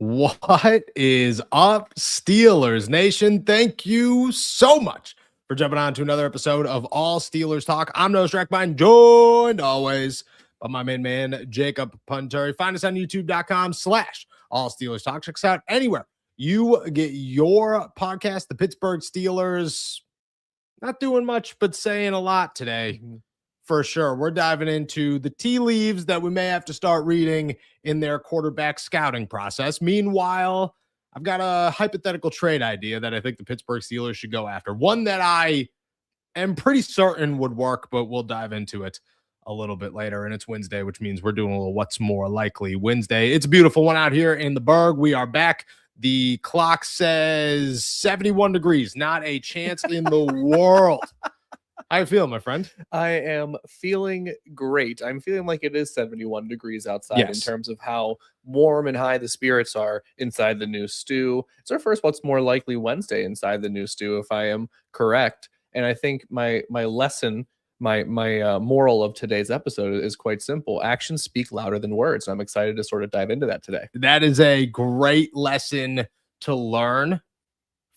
What is up, Steelers Nation? Thank you so much for jumping on to another episode of All Steelers Talk. I'm Noah Strackbine, joined always by my main man, Jacob Punteri. Find us on youtube.com/All Steelers Talk. Check us out anywhere you get your podcast. The Pittsburgh Steelers, not doing much, but saying a lot today. For sure. We're diving into the tea leaves that we may have to start reading in their quarterback scouting process. Meanwhile, I've got a hypothetical trade idea that I think the Pittsburgh Steelers should go after. One that I am pretty certain would work, but we'll dive into it a little bit later. And it's Wednesday, which means we're doing a little what's more likely Wednesday. It's a beautiful one out here in the Berg. We are back. The clock says 71 degrees. Not a chance in the world. How you feeling, my friend? I am feeling great. I'm feeling like it is 71 degrees outside in terms of how warm and high the spirits are inside the new stew. It's our first What's More Likely Wednesday inside the new stew, if I am correct. And I think my lesson, my moral of today's episode is quite simple. Actions speak louder than words. I'm excited to sort of dive into that today. That is a great lesson to learn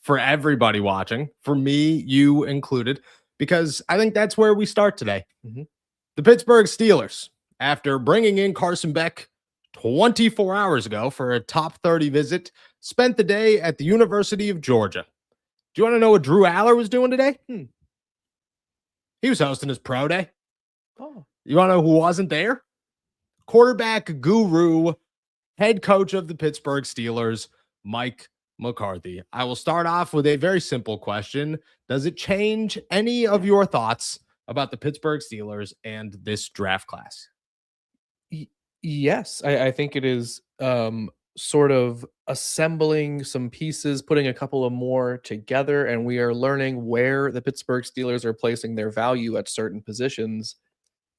for everybody watching, for me, you included. Because I think that's where we start today. The Pittsburgh Steelers, after bringing in Carson Beck 24 hours ago for a top 30 visit, spent the day at the University of Georgia. Do you want to know what Drew Aller was doing today? He was hosting his pro day. Oh, you want to know who wasn't there? Quarterback guru, head coach of the Pittsburgh Steelers, Mike McCarthy. I will start off with a very simple question. Does it change any of your thoughts about the Pittsburgh Steelers and this draft class? Yes, I think it is sort of assembling some pieces, putting a couple of more together, and we are learning where the Pittsburgh Steelers are placing their value at certain positions.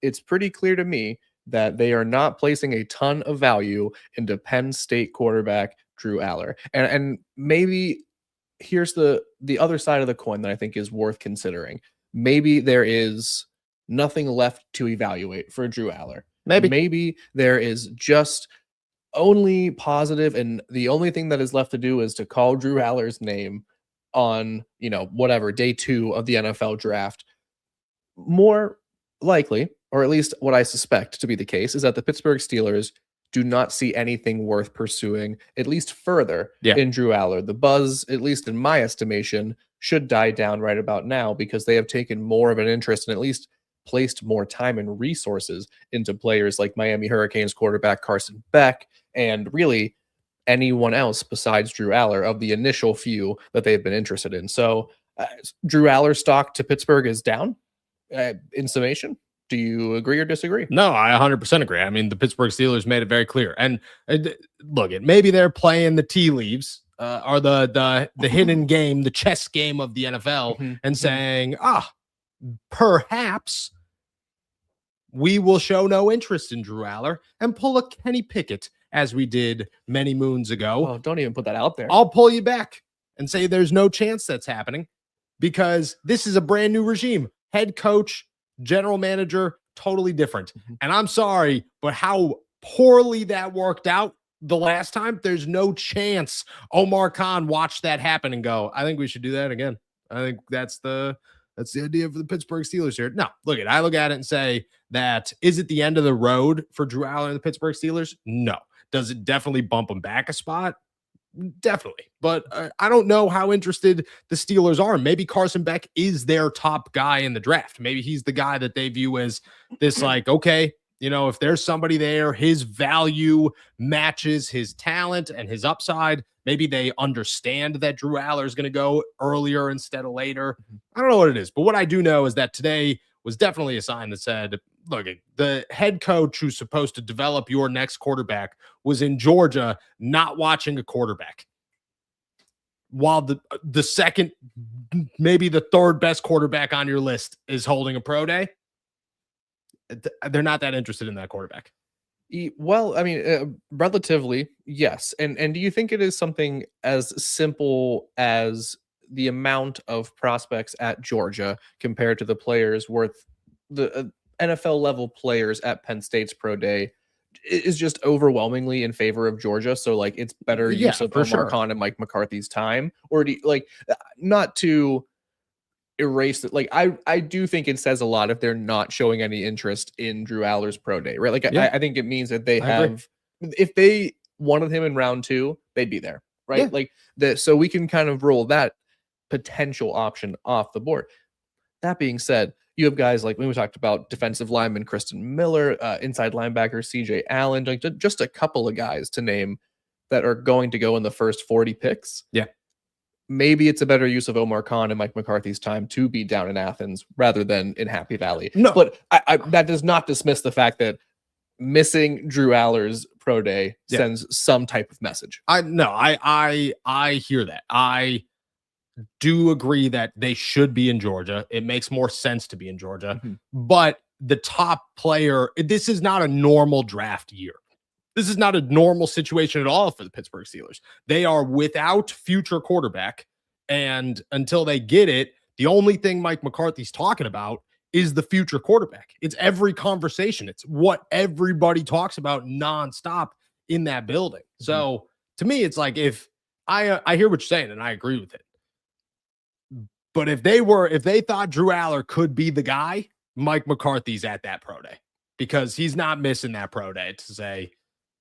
It's pretty clear to me that they are not placing a ton of value into Penn State quarterback Drew Aller. And maybe here's the other side of the coin that I think is worth considering. Maybe there is nothing left to evaluate for Drew Aller. Maybe there is just only positive, and the only thing that is left to do is to call Drew Aller's name on, whatever, day 2 of the NFL draft. More likely, or at least what I suspect to be the case, is that the Pittsburgh Steelers do not see anything worth pursuing, at least further, in Drew Aller. The buzz, at least in my estimation, should die down right about now because they have taken more of an interest and at least placed more time and resources into players like Miami Hurricanes quarterback Carson Beck and really anyone else besides Drew Aller of the initial few that they've been interested in. So Drew Aller's stock to Pittsburgh is down in summation. Do you agree or disagree? No, I 100% agree. I mean, the Pittsburgh Steelers made it very clear. And look, maybe they're playing the tea leaves or the hidden game, the chess game of the NFL, and saying, perhaps we will show no interest in Drew Aller and pull a Kenny Pickett as we did many moons ago. Oh, don't even put that out there. I'll pull you back and say there's no chance that's happening because this is a brand new regime. Head coach, general manager, totally different. And I'm sorry, but how poorly that worked out the last time, there's no chance Omar Khan watched that happen and go, I think we should do that again. I think that's the idea for the Pittsburgh Steelers here. No, I look at it and say that, is it the end of the road for Drew Aller and the Pittsburgh Steelers? No. Does it definitely bump them back a spot? Definitely. But I don't know how interested the Steelers are. Maybe Carson Beck is their top guy in the draft. Maybe he's the guy that they view as this, okay, if there's somebody there, his value matches his talent and his upside. Maybe they understand that Drew Aller is going to go earlier instead of later. I don't know what it is. But what I do know is that today was definitely a sign that said, look, the head coach who's supposed to develop your next quarterback was in Georgia not watching a quarterback. While the second, maybe the third best quarterback on your list is holding a pro day, they're not that interested in that quarterback. Well, I mean, relatively, yes. And do you think it is something as simple as the amount of prospects at Georgia compared to the players worth the NFL level players at Penn State's pro day is just overwhelmingly in favor of Georgia. So like it's better use of Omar Khan and Mike McCarthy's time, or do you, like not to erase it. Like I do think it says a lot if they're not showing any interest in Drew Aller's pro day, right? Like I think it means that they have, if they wanted him in round 2, they'd be there, right? Like that. So we can kind of roll that potential option off the board. That being said, you have guys like when we talked about defensive lineman Kristen Miller, inside linebacker CJ Allen, like just a couple of guys to name that are going to go in the first 40 picks. Yeah. Maybe it's a better use of Omar Khan and Mike McCarthy's time to be down in Athens rather than in Happy Valley. No, but that does not dismiss the fact that missing Drew Aller's pro day sends some type of message. I hear that. I do agree that they should be in Georgia. It makes more sense to be in Georgia, but the top player, this is not a normal draft year. This is not a normal situation at all for the Pittsburgh Steelers. They are without future quarterback, and until they get it, the only thing Mike McCarthy's talking about is the future quarterback. It's every conversation. It's what everybody talks about nonstop in that building. So to me, it's like, if I hear what you're saying and I agree with it, but if they thought Drew Aller could be the guy, Mike McCarthy's at that pro day, because he's not missing that pro day to say,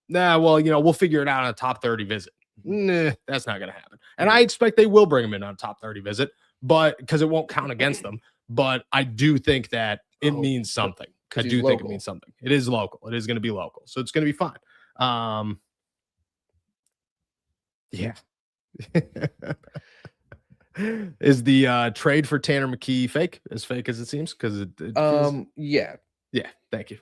nah, well, we'll figure it out on a top 30 visit. Nah, that's not going to happen. And I expect they will bring him in on a top 30 visit, but because it won't count against them. But I do think that it means something. I do think it means something. It is local. It is going to be local. So it's going to be fun. Yeah. Is the trade for Tanner McKee fake as it seems? Because yeah. Thank you.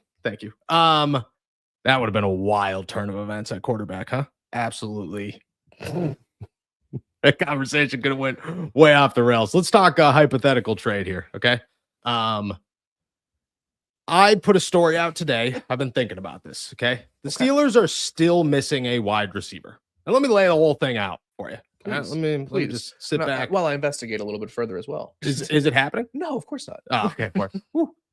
That would have been a wild turn of events at quarterback, huh? Absolutely. That conversation could have went way off the rails. Let's talk a hypothetical trade here, okay? I put a story out today. I've been thinking about this, okay? The Steelers are still missing a wide receiver. And let me lay the whole thing out for you. Let me just sit back while I investigate a little bit further as well. Is it happening? No, of course not. Oh, okay, of course.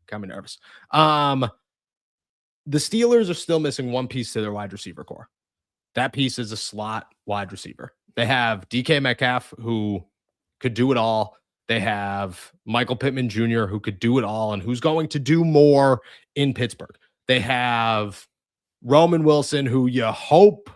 Got me nervous. The Steelers are still missing one piece to their wide receiver core. That piece is a slot wide receiver. They have DK Metcalf, who could do it all. They have Michael Pittman Jr., who could do it all and who's going to do more in Pittsburgh. They have Roman Wilson, who you hope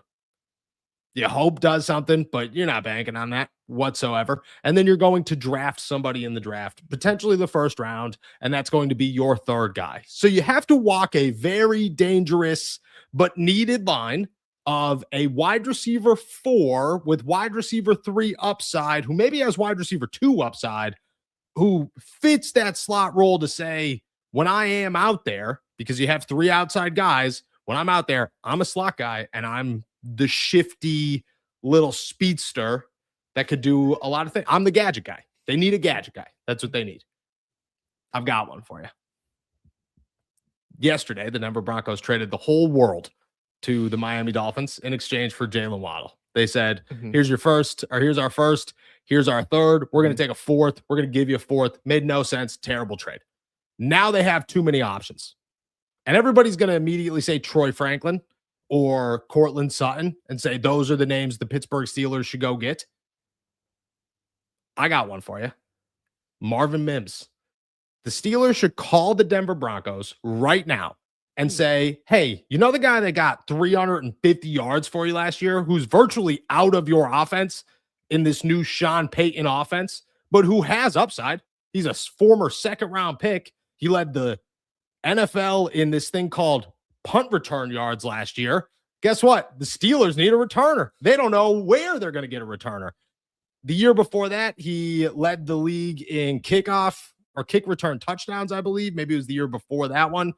does something, but you're not banking on that whatsoever. And then you're going to draft somebody in the draft, potentially the first round, and that's going to be your third guy. So you have to walk a very dangerous but needed line of a wide receiver 4 with wide receiver 3 upside, who maybe has wide receiver 2 upside, who fits that slot role to say, when I am out there, because you have 3 outside guys, when I'm out there, I'm a slot guy and I'm the shifty little speedster that could do a lot of things. I'm the gadget guy. They need a gadget guy. That's what they need. I've got one for you. Yesterday, the Denver Broncos traded the whole world to the Miami Dolphins in exchange for Jalen Waddle. They said, here's your first, or here's our first, here's our third. We're going to take a fourth. We're going to give you a fourth. Made no sense. Terrible trade. Now they have too many options. And everybody's going to immediately say Troy Franklin or Cortland Sutton and say those are the names the Pittsburgh Steelers should go get. I got one for you. Marvin Mims. The Steelers should call the Denver Broncos right now and say, hey, you know the guy that got 350 yards for you last year, who's virtually out of your offense in this new Sean Payton offense, but who has upside? He's a former second-round pick. He led the NFL in this thing called punt return yards last year. Guess what? The Steelers need a returner. They don't know where they're going to get a returner. The year before that, he led the league in kickoff or kick return touchdowns, I believe. Maybe it was the year before that one.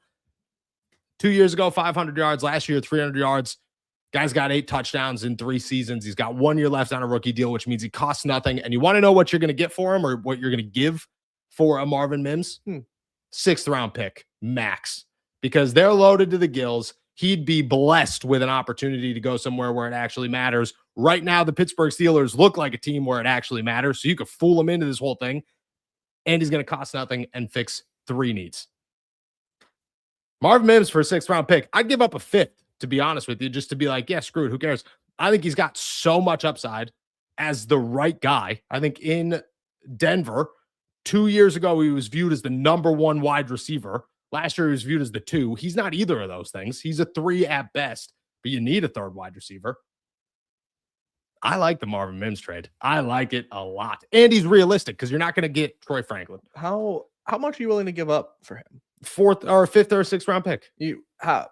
2 years ago, 500 yards. Last year, 300 yards. Guy's got 8 touchdowns in 3 seasons. He's got 1 year left on a rookie deal, which means he costs nothing. And you want to know what you're going to get for him or what you're going to give for a Marvin Mims? 6th round pick, max. Because they're loaded to the gills. He'd be blessed with an opportunity to go somewhere where it actually matters. Right now, the Pittsburgh Steelers look like a team where it actually matters. So you could fool him into this whole thing. And he's going to cost nothing and fix 3 needs. Marvin Mims for a 6th round pick. I'd give up a 5th to be honest with you, just to be like, yeah, screw it, who cares? I think he's got so much upside as the right guy. I think in Denver, 2 years ago, he was viewed as the number 1 wide receiver. Last year, he was viewed as the 2. He's not either of those things. He's a 3 at best, but you need a 3rd wide receiver. I like the Marvin Mims trade. I like it a lot. And he's realistic because you're not going to get Troy Franklin. How much are you willing to give up for him? 4th or 5th or 6th round pick. A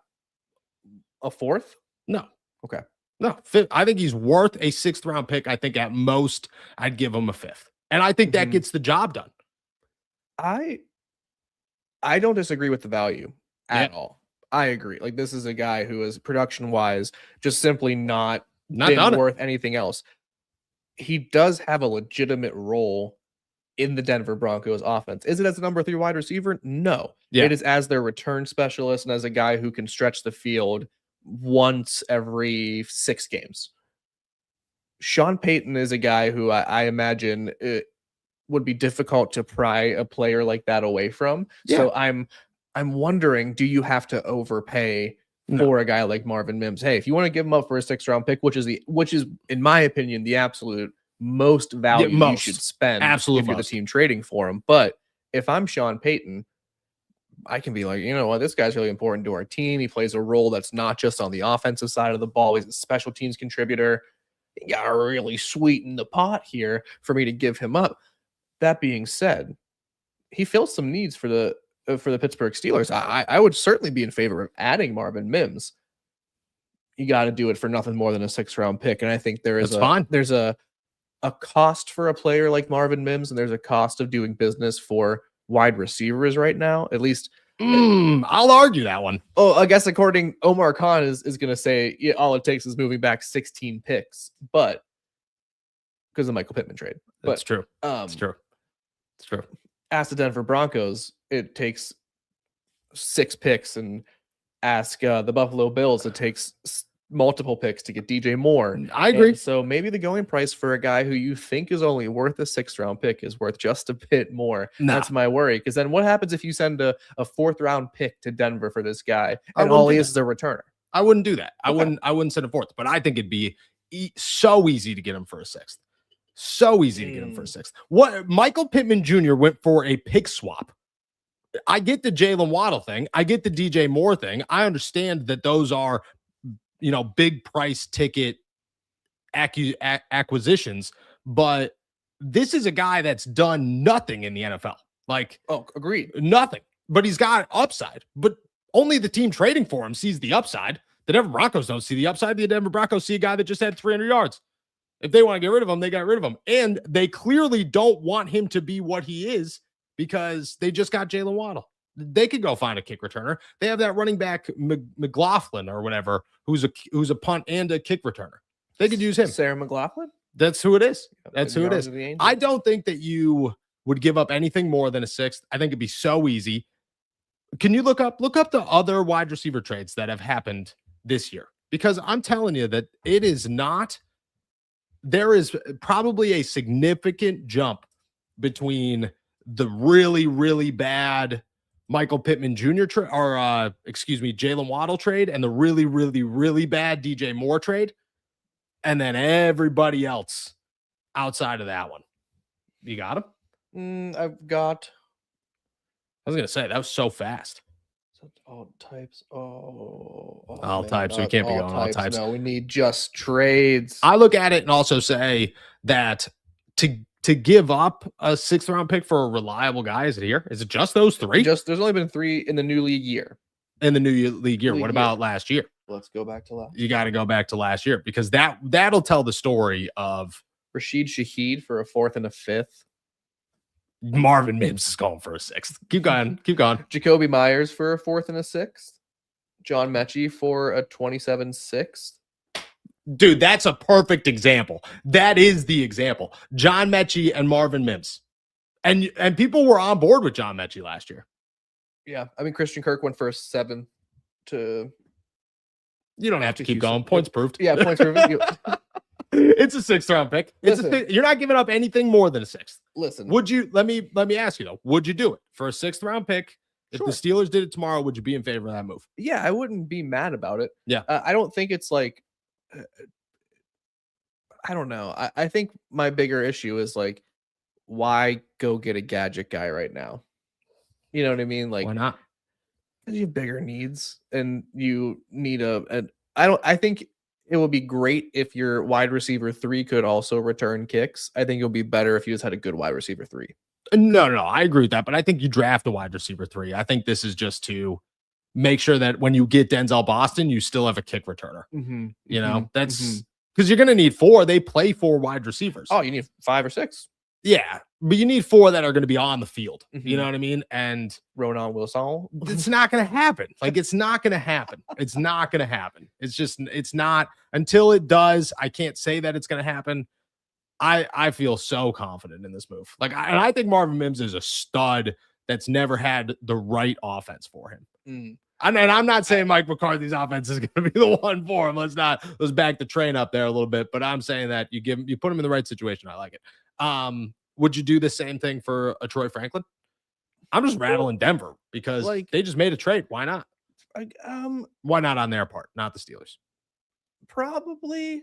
4th? No. Okay. No. 5th. I think he's worth a 6th round pick. I think at most I'd give him a 5th. And I think that gets the job done. I don't disagree with the value at all. I agree. Like, this is a guy who is production wise just simply not been worth anything else. He does have a legitimate role in the Denver Broncos offense. Is it as a number 3 wide receiver? No. Yeah. It is as their return specialist and as a guy who can stretch the field once every 6 games. Sean Payton is a guy who I imagine it would be difficult to pry a player like that away from. Yeah. So I'm wondering, do you have to overpay for a guy like Marvin Mims? Hey, if you want to give him up for a 6th round pick, which is in my opinion the absolute most value you should spend if you're the team trading for him. But if I'm Sean Payton, I can be like, you know what, this guy's really important to our team. He plays a role that's not just on the offensive side of the ball. He's a special teams contributor. You gotta really sweeten the pot here for me to give him up. That being said, he fills some needs for the Pittsburgh Steelers. I would certainly be in favor of adding Marvin Mims. You got to do it for nothing more than a 6th round pick, and I think there's a cost for a player like Marvin Mims, and there's a cost of doing business for wide receivers right now. At least, I'll argue that one. Oh, I guess according Omar Khan is going to say all it takes is moving back 16 picks, but because of the Michael Pittman trade. That's true. It's true. It's true. Ask the Denver Broncos, it takes 6 picks, and ask the Buffalo Bills, it takes multiple picks to get DJ Moore. I agree. And so maybe the going price for a guy who you think is only worth a 6th round pick is worth just a bit more. That's my worry. Because then what happens if you send a 4th round pick to Denver for this guy and all he is a returner? I wouldn't do that. Okay. I wouldn't send a 4th, but I think it'd be so easy to get him for a 6th. So easy to get him for a 6th. What Michael Pittman Jr. went for a pick swap. I get the Jalen Waddle thing. I get the DJ Moore thing. I understand that those are, big price ticket acquisitions, but this is a guy that's done nothing in the NFL. Like, agreed. Nothing. But he's got upside. But only the team trading for him sees the upside. The Denver Broncos don't see the upside. The Denver Broncos see a guy that just had 300 yards. If they want to get rid of him, they got rid of him. And they clearly don't want him to be what he is because they just got Jalen Waddle. They could go find a kick returner. They have that running back McLaughlin or whatever, who's a punt and a kick returner. They could use him. Sarah McLaughlin? That's who it is. That's who it is. I don't think that you would give up anything more than a 6th. I think it'd be so easy. Can you look up the other wide receiver trades that have happened this year? Because I'm telling you that it is not. There is probably a significant jump between the really, really bad Michael Pittman Jr. Jalen Waddle trade and the really, really, really bad DJ Moore trade. And then everybody else outside of that one. You got him? I've got. I was going to say, that was so fast. All types. All types. We can't be going all types. No, we need just trades. I look at it and also say that to give up a 6th round pick for a reliable guy, is it here? Is it just those 3? There's only been 3 in the new league year. In the new league year. What about last year? Let's go back to last. You got to go back to last year because that'll tell the story of Rashid Shaheed for a 4th and a 5th. Marvin Mims is going for a 6th. Keep going. Jacoby Myers for a 4th and a 6th. John Mechie for a 27 6th. Dude, that's a perfect example. That is the example. John Mechie and Marvin Mims. And people were on board with John Mechie last year. Yeah. I mean, Christian Kirk went for a 7th to. You don't have to keep going. Points proved. Yeah, points proved. It's a 6th round pick. You're not giving up anything more than a 6th. Listen, would you? Let me ask you though. Would you do it for a 6th round pick If the Steelers did it tomorrow, would you be in favor of that move? Yeah, I wouldn't be mad about it. Yeah. I don't think it's like, I don't know. I think my bigger issue is like, why go get a gadget guy right now? You know what I mean? Like, Why not? 'cause you have bigger needs and you need I think it would be great if your wide receiver 3 could also return kicks. I think it would be better if you just had a good wide receiver 3. No, I agree with that. But I think you draft a wide receiver 3. I think this is just to make sure that when you get Denzel Boston, you still have a kick returner. You know, that's because you're going to need 4. They play 4 wide receivers. Oh, you need 5 or 6. Yeah, but you need 4 that are going to be on the field. You know what I mean? And Ronan Wilson. it's not going to happen. Like, it's not going to happen. It's not going to happen. It's not until it does. I can't say that it's going to happen. I feel so confident in this move. Like, I think Marvin Mims is a stud that's never had the right offense for him. And I'm not saying Mike McCarthy's offense is going to be the one for him. Let's back the train up there a little bit. But I'm saying that you put him in the right situation. I like it. Would you do the same thing for a Troy Franklin? I'm just rattling Denver because they just made a trade. Why not? Why not on their part, not the Steelers? Probably.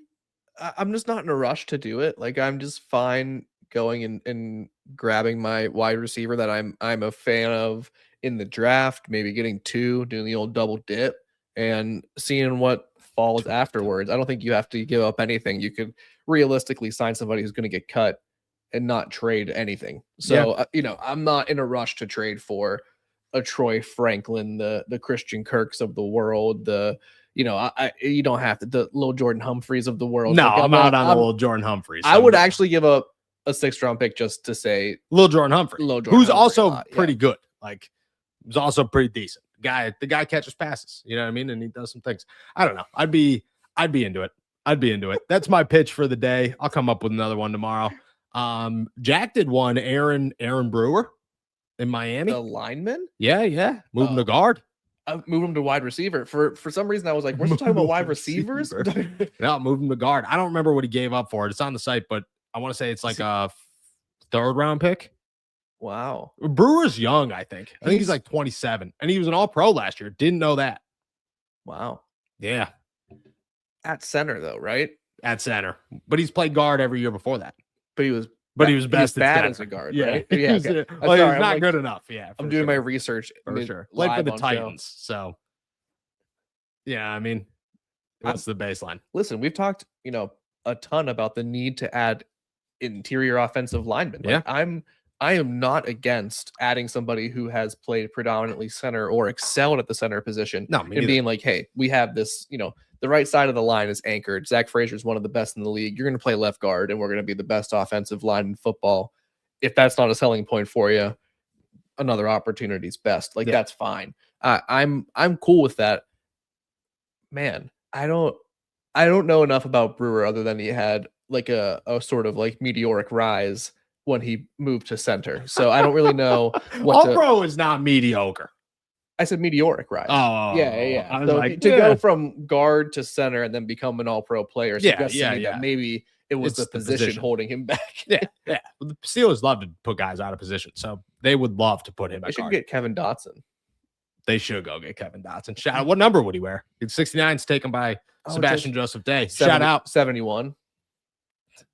I'm just not in a rush to do it. Like, I'm just fine going and grabbing my wide receiver that I'm a fan of in the draft, maybe getting 2, doing the old double dip and seeing what falls afterwards. I don't think you have to give up anything. You could realistically sign somebody who's going to get cut and not trade anything. So, I'm not in a rush to trade for a Troy Franklin, the Christian Kirks of the world, you don't have to, the little Jordan Humphreys of the world. No, like, I'm out on the little Jordan Humphreys. I would actually give up a 6th round pick just to say little Jordan Humphrey, who's also pretty good. Like, he's also pretty decent. The guy catches passes, you know what I mean? And he does some things. I don't know. I'd be into it. That's my pitch for the day. I'll come up with another one tomorrow. Jack did one, Aaron Brewer in Miami. The lineman? Yeah. Move him to guard. I moved him to wide receiver. For some reason, I was like, we're still talking about wide receivers? No, move him to guard. I don't remember what he gave up for it. It's on the site, but I want to say it's like a 3rd round pick. Wow. Brewer's young, I think. I think he's like 27. And he was an all-pro last year. Didn't know that. Wow. Yeah. At center, though, right? At center. But he's played guard every year before that. But he was bad as a guard, yeah. right? Yeah. Okay. Well, he's not good enough. Yeah. I'm doing my research. For sure. Played for the Titans. So, yeah, I mean, what's the baseline? Listen, we've talked, a ton about the need to add interior offensive linemen. Yeah. I am not against adding somebody who has played predominantly center or excelled at the center position. No, and being like, hey, we have this, the right side of the line is anchored. Zach Frazier is one of the best in the league. You're going to play left guard, and we're going to be the best offensive line in football. If that's not a selling point for you, another opportunity is best. That's fine. I'm cool with that. Man, I don't know enough about Brewer other than he had like a sort of like meteoric rise when he moved to center. So I don't really know what All-pro is not mediocre. I said meteoric rise. Oh, yeah. I was like, to go from guard to center and then become an all-pro player. That maybe it was the position holding him back. Yeah. Well, the Steelers love to put guys out of position, so they would love to put him at guard. They should get Kevin Dotson. They should go get Kevin Dotson. Shout out. What number would he wear? 69 is taken by Sebastian Joseph Day. Shout out. 71.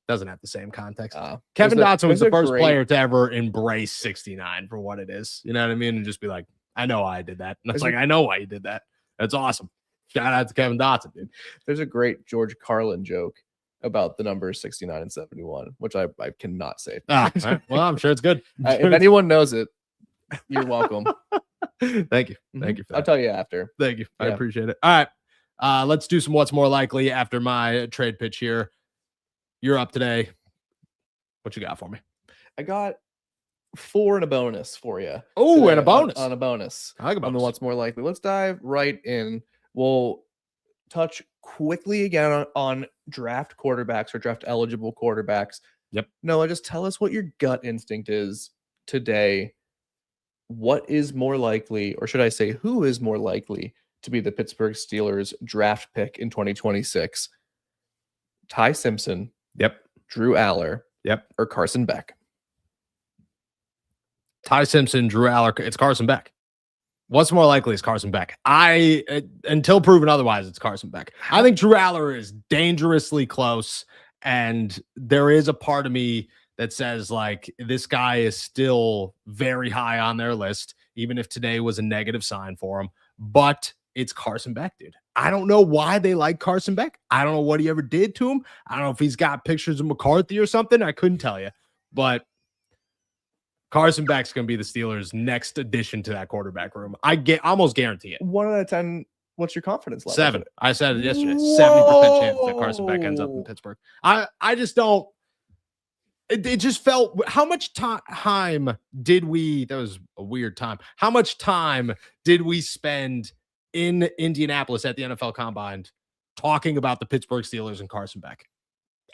Doesn't have the same context. Kevin Dotson was the first player to ever embrace 69 for what it is. You know what I mean? And just be like, I know why I did that. And it's like, I know why you did that. That's awesome. Shout out to Kevin Dotson, dude. There's a great George Carlin joke about the numbers 69 and 71, which I cannot say. Right. Well, I'm sure it's good. If anyone knows it, you're welcome. Thank you. Thank you for that. I'll tell you after. Thank you. I appreciate it. All right. Let's do some what's more likely after my trade pitch here. You're up today. What you got for me? I got 4 and a bonus for you. Oh, and a bonus. On a bonus. I like a bonus. On the what's more likely. Let's dive right in. We'll touch quickly again on draft quarterbacks or draft eligible quarterbacks. Yep. Noah, just tell us what your gut instinct is today. What is more likely, or should I say, who is more likely to be the Pittsburgh Steelers draft pick in 2026? Ty Simpson. Yep. Drew Aller. Yep. Or Carson Beck. Ty Simpson, Drew Aller. It's Carson Beck. What's more likely is Carson Beck. Until proven otherwise, it's Carson Beck. I think Drew Aller is dangerously close, and there is a part of me that says like this guy is still very high on their list, even if today was a negative sign for him. But it's Carson Beck, dude. I don't know why they like Carson Beck. I don't know what he ever did to him. I don't know if he's got pictures of McCarthy or something. I couldn't tell you, but Carson Beck's going to be the Steelers' next addition to that quarterback room. Almost guarantee it. 1 out of 10. What's your confidence level? 7. I said it yesterday. 70% chance that Carson Beck ends up in Pittsburgh. I just don't. It just felt. How much time did we? That was a weird time. How much time did we spend in Indianapolis at the NFL Combine talking about the Pittsburgh Steelers and Carson Beck?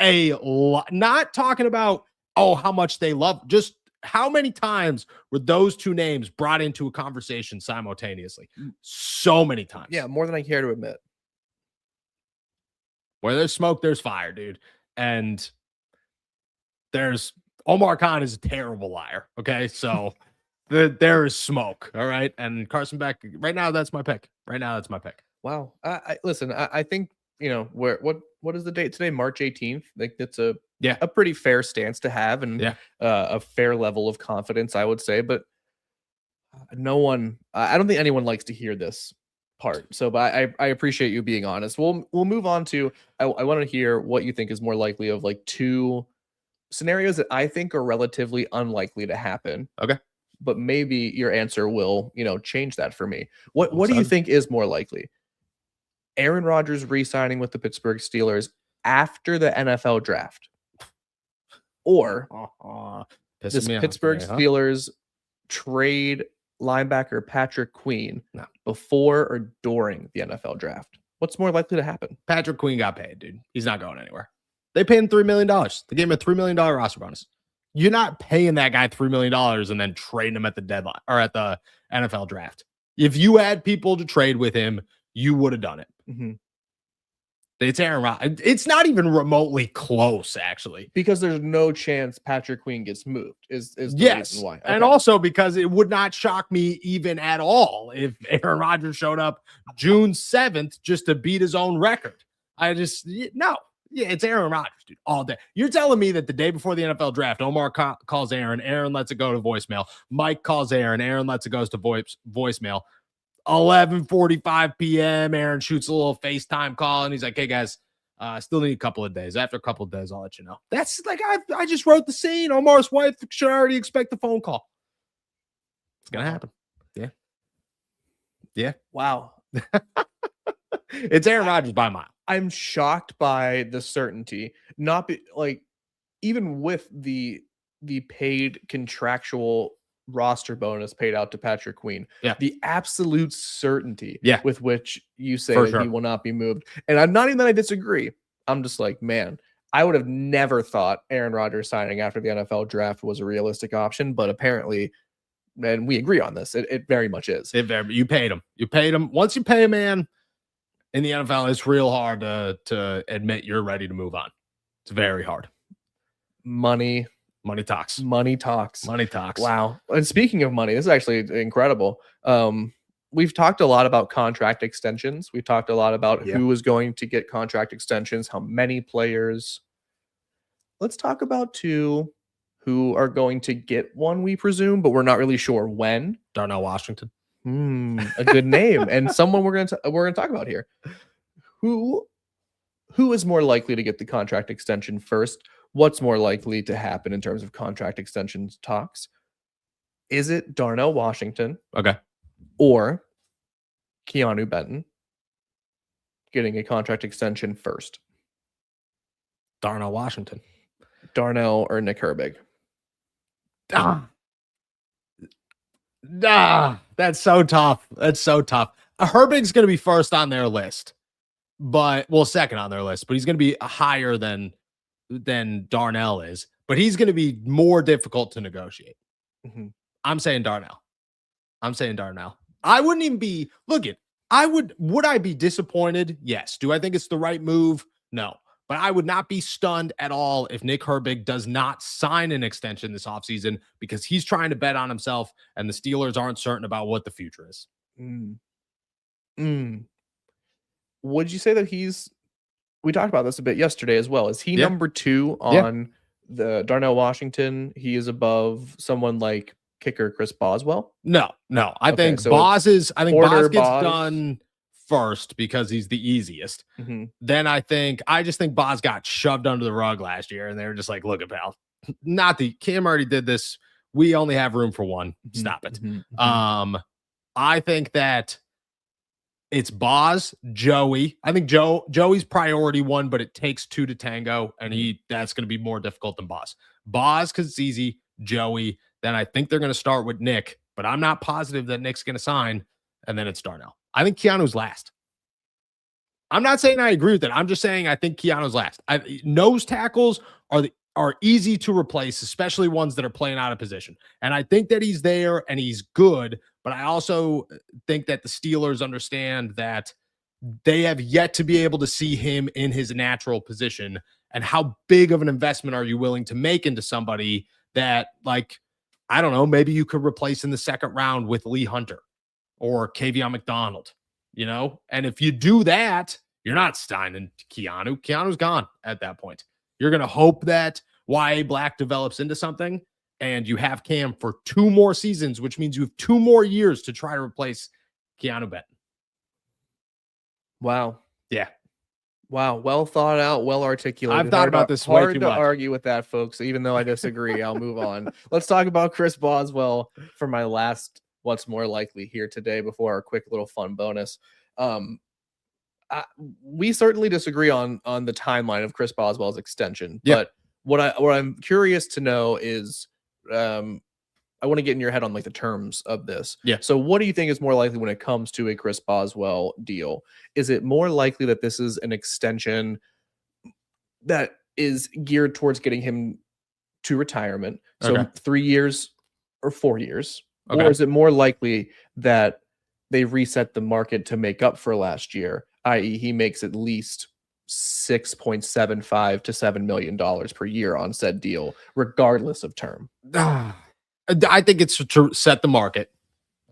A lot. Not talking about how much they love. Just how many times were those two names brought into a conversation simultaneously? So many times. Yeah, more than I care to admit. Where there's smoke, there's fire, dude. And there's Omar Khan is a terrible liar. Okay. So there is smoke. All right. And Carson Beck, right now, that's my pick. Wow. Listen, I think, what is the date today? March 18th. Like that's a pretty fair stance to have, and a fair level of confidence, I would say. But I don't think anyone likes to hear this part. So, but I appreciate you being honest. We'll move on to. I want to hear what you think is more likely of like two scenarios that I think are relatively unlikely to happen. Okay. But maybe your answer will, change that for me. What do you think is more likely? Aaron Rodgers re-signing with the Pittsburgh Steelers after the NFL draft, or this Pittsburgh Steelers trade linebacker Patrick Queen before or during the NFL draft? What's more likely to happen? Patrick Queen got paid, dude. He's not going anywhere. They paid him $3 million. They gave him a $3 million roster bonus. You're not paying that guy $3 million and then trading him at the deadline or at the NFL draft. If you had people to trade with him, you would have done it. Mm-hmm. It's Aaron Rodgers. It's not even remotely close, actually. Because there's no chance Patrick Queen gets moved. Is the reason why. Okay. And also because it would not shock me even at all if Aaron Rodgers showed up June 7th just to beat his own record. No. Yeah, it's Aaron Rodgers, dude, all day. You're telling me that the day before the NFL draft, Omar calls Aaron lets it go to voicemail. Mike calls Aaron lets it go to voicemail. 11:45 p.m. Aaron shoots a little FaceTime call, and he's like, "Hey guys, I still need a couple of days. After a couple of days, I'll let you know." That's like I just wrote the scene. Omar's wife should already expect the phone call. It's gonna happen. Yeah. Wow. It's Aaron Rodgers by a mile. I'm shocked by the certainty. Even with the paid contractual roster bonus paid out to Patrick Queen, the absolute certainty with which you say that he will not be moved. And I'm not even that I disagree. I'm just like, man, I would have never thought Aaron Rodgers signing after the NFL draft was a realistic option, but apparently, and we agree on this, it very much is. You paid him. Once you pay a man in the NFL, it's real hard to admit you're ready to move on. It's very hard. Money talks. Wow. And speaking of money, this is actually incredible. We've talked a lot about contract extensions. We've talked a lot about who is going to get contract extensions, how many players. Let's talk about two who are going to get one, we presume, but we're not really sure when. Darnell Washington. A good name, and someone we're gonna talk about here. Who is more likely to get the contract extension first? What's more likely to happen in terms of contract extensions talks? Is it Darnell Washington? Okay. Or Keanu Benton getting a contract extension first? Darnell Washington. Darnell or Nick Herbig? That's so tough. Herbig's going to be first on their list, second on their list, but he's going to be higher than Darnell is, but he's going to be more difficult to negotiate. Mm-hmm. I'm saying Darnell. I wouldn't even be would I be disappointed? Yes. Do I think it's the right move? No. But I would not be stunned at all if Nick Herbig does not sign an extension this offseason because he's trying to bet on himself and the Steelers aren't certain about what the future is. Mm. Mm. Would you say that we talked about this a bit yesterday as well. Is he Yeah. number 2 Yeah. on the Darnell Washington? He is above someone like kicker Chris Boswell? No. I Okay, think so it's I think Porter, Boz gets Boz. done first because he's the easiest. Mhm. Then I just think Boz got shoved under the rug last year, and they were just like, look at pal, Cam already did this. We only have room for one. Stop it. I think that it's Boz, Joey. I think Joey's priority one, but it takes 2 to tango, and that's going to be more difficult than Boz. Boz because it's easy. Joey. Then I think they're going to start with Nick, but I'm not positive that Nick's going to sign. And then it's Darnell. I think Keanu's last. I'm not saying I agree with it. I'm just saying I think Keanu's last. Nose tackles are easy to replace, especially ones that are playing out of position. And I think that he's there and he's good, but I also think that the Steelers understand that they have yet to be able to see him in his natural position. And how big of an investment are you willing to make into somebody that, like, I don't know, maybe you could replace in the second round with Lee Hunter or K'Von McDonald, And if you do that, you're not signing Keanu. Keanu's gone at that point. You're going to hope that Y.A. Black develops into something, and you have Cam for 2 more seasons, which means you have 2 more years to try to replace Keanu Benton. Wow. Yeah. Wow. Well thought out, well articulated. I've thought about this way hard too to much. argue with that, folks. Even though I disagree, I'll move on. Let's talk about Chris Boswell for my last what's more likely here today before our quick little fun bonus. We certainly disagree on the timeline of Chris Boswell's extension. Yep. But what I'm curious to know is I want to get in your head on like the terms of this. Yeah. So what do you think is more likely when it comes to a Chris Boswell deal? Is it more likely that this is an extension that is geared towards getting him to retirement? So Okay. 3 years or 4 years? Okay. Or is it more likely that they reset the market to make up for last year, i.e. he makes at least $6.75 to $7 million per year on said deal, regardless of term? I think it's to set the market.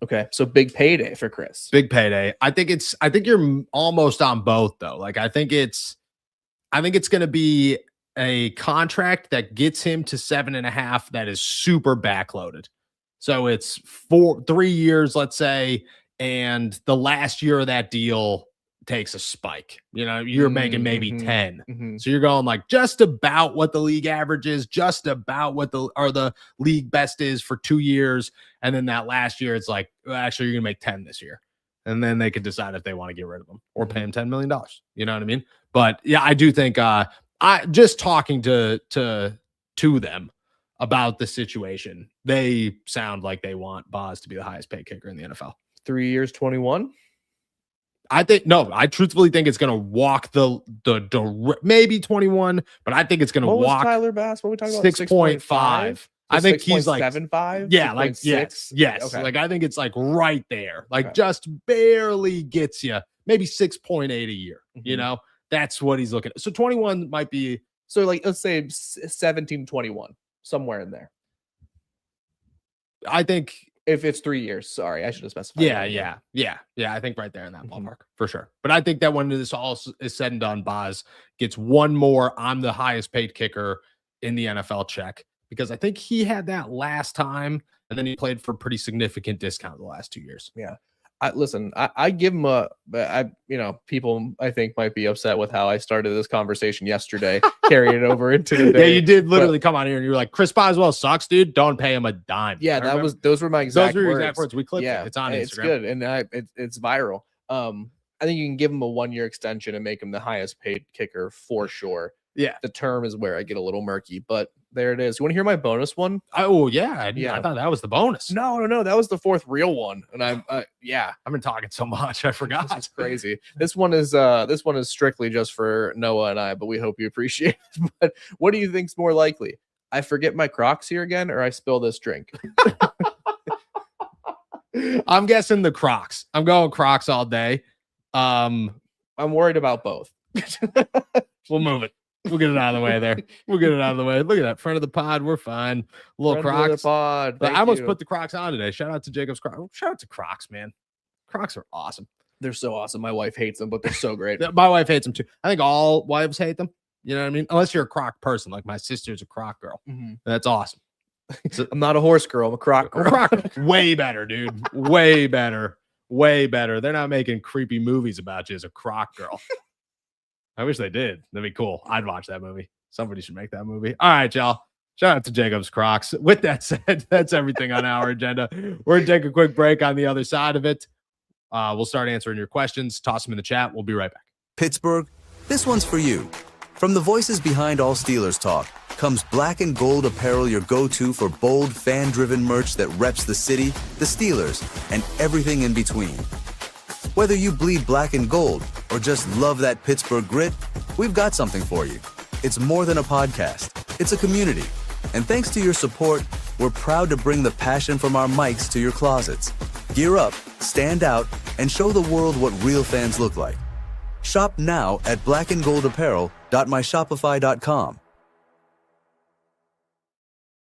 Okay, so big payday for Chris. Big payday. I think you're almost on both though. Like I think it's going to be a contract that gets him to 7.5 that is super backloaded. So it's 3 years, let's say, and the last year of that deal takes a spike. You're making maybe 10. So you're going like just about what the league average is, just about what the league best is for 2 years. And then that last year, it's like, well, actually, you're going to make 10 this year. And then they could decide if they want to get rid of him or pay him $10 million. You know what I mean? But yeah, I do think I just talking to them about the situation, they sound like they want Boz to be the highest paid kicker in the NFL. 3 years, 21. I truthfully think it's going to walk the maybe 21, but I think it's going to walk Tyler Bass. What are we talking about? 6.5. So I think he's like 7.5. Yeah, like 6? yes. Okay. Like I think it's like right there, like Okay. just barely gets you maybe 6.8 a year. That's what he's looking at. So 21 might be. So like let's say 17, 21, somewhere in there. I think. If it's 3 years, sorry, I should have specified. Yeah. I think right there in that ballpark for sure. But I think that when this all is said and done, Boz gets one more I'm the highest paid kicker in the NFL check, because I think he had that last time, and then he played for a pretty significant discount the last 2 years. Yeah. I give him people I think might be upset with how I started this conversation yesterday, carrying it over into the day. Yeah, you did literally come on here and you were like, Chris Boswell sucks, dude. Don't pay him a dime. Yeah, those were my exact words. We clipped it. It's on Instagram. It's good, and it's viral. I think you can give him a 1 year extension and make him the highest paid kicker for sure. Yeah. The term is where I get a little murky, but there it is. You want to hear my bonus one? Oh, yeah. I thought that was the bonus. No. That was the fourth real one. And I've been talking so much. I forgot. It's crazy. This one is strictly just for Noah and I, but we hope you appreciate it. But what do you think's more likely? I forget my Crocs here again, or I spill this drink? I'm guessing the Crocs. I'm going Crocs all day. I'm worried about both. We'll move it. We'll get it out of the way there. We'll get it out of the way. Look at that. Front of the pod. We're fine. Little Friend of Crocs. the pod. I almost put the Crocs on today. Shout out to Jacob's Crocs. Shout out to Crocs, man. Crocs are awesome. They're so awesome. My wife hates them, but they're so great. My wife hates them too. I think all wives hate them. You know what I mean? Unless you're a Croc person, like my sister's a Croc girl. That's awesome. I'm not a horse girl. I'm a Croc girl. Way better, dude. Way better. Way better. They're not making creepy movies about you as a Croc girl. I wish they did. That'd be cool. I'd watch that movie. Somebody should make that movie. All right, y'all. Shout out to Jacob's Crocs. With that said, that's everything on our agenda. We're going to take a quick break. On the other side of it, we'll start answering your questions. Toss them in the chat. We'll be right back. Pittsburgh, this one's for you. From the voices behind all Steelers talk comes Black and Gold apparel, your go-to for bold, fan-driven merch that reps the city, the Steelers, and everything in between. Whether you bleed black and gold or just love that Pittsburgh grit, we've got something for you. It's more than a podcast. It's a community. And thanks to your support, we're proud to bring the passion from our mics to your closets. Gear up, stand out, and show the world what real fans look like. Shop now at blackandgoldapparel.myshopify.com.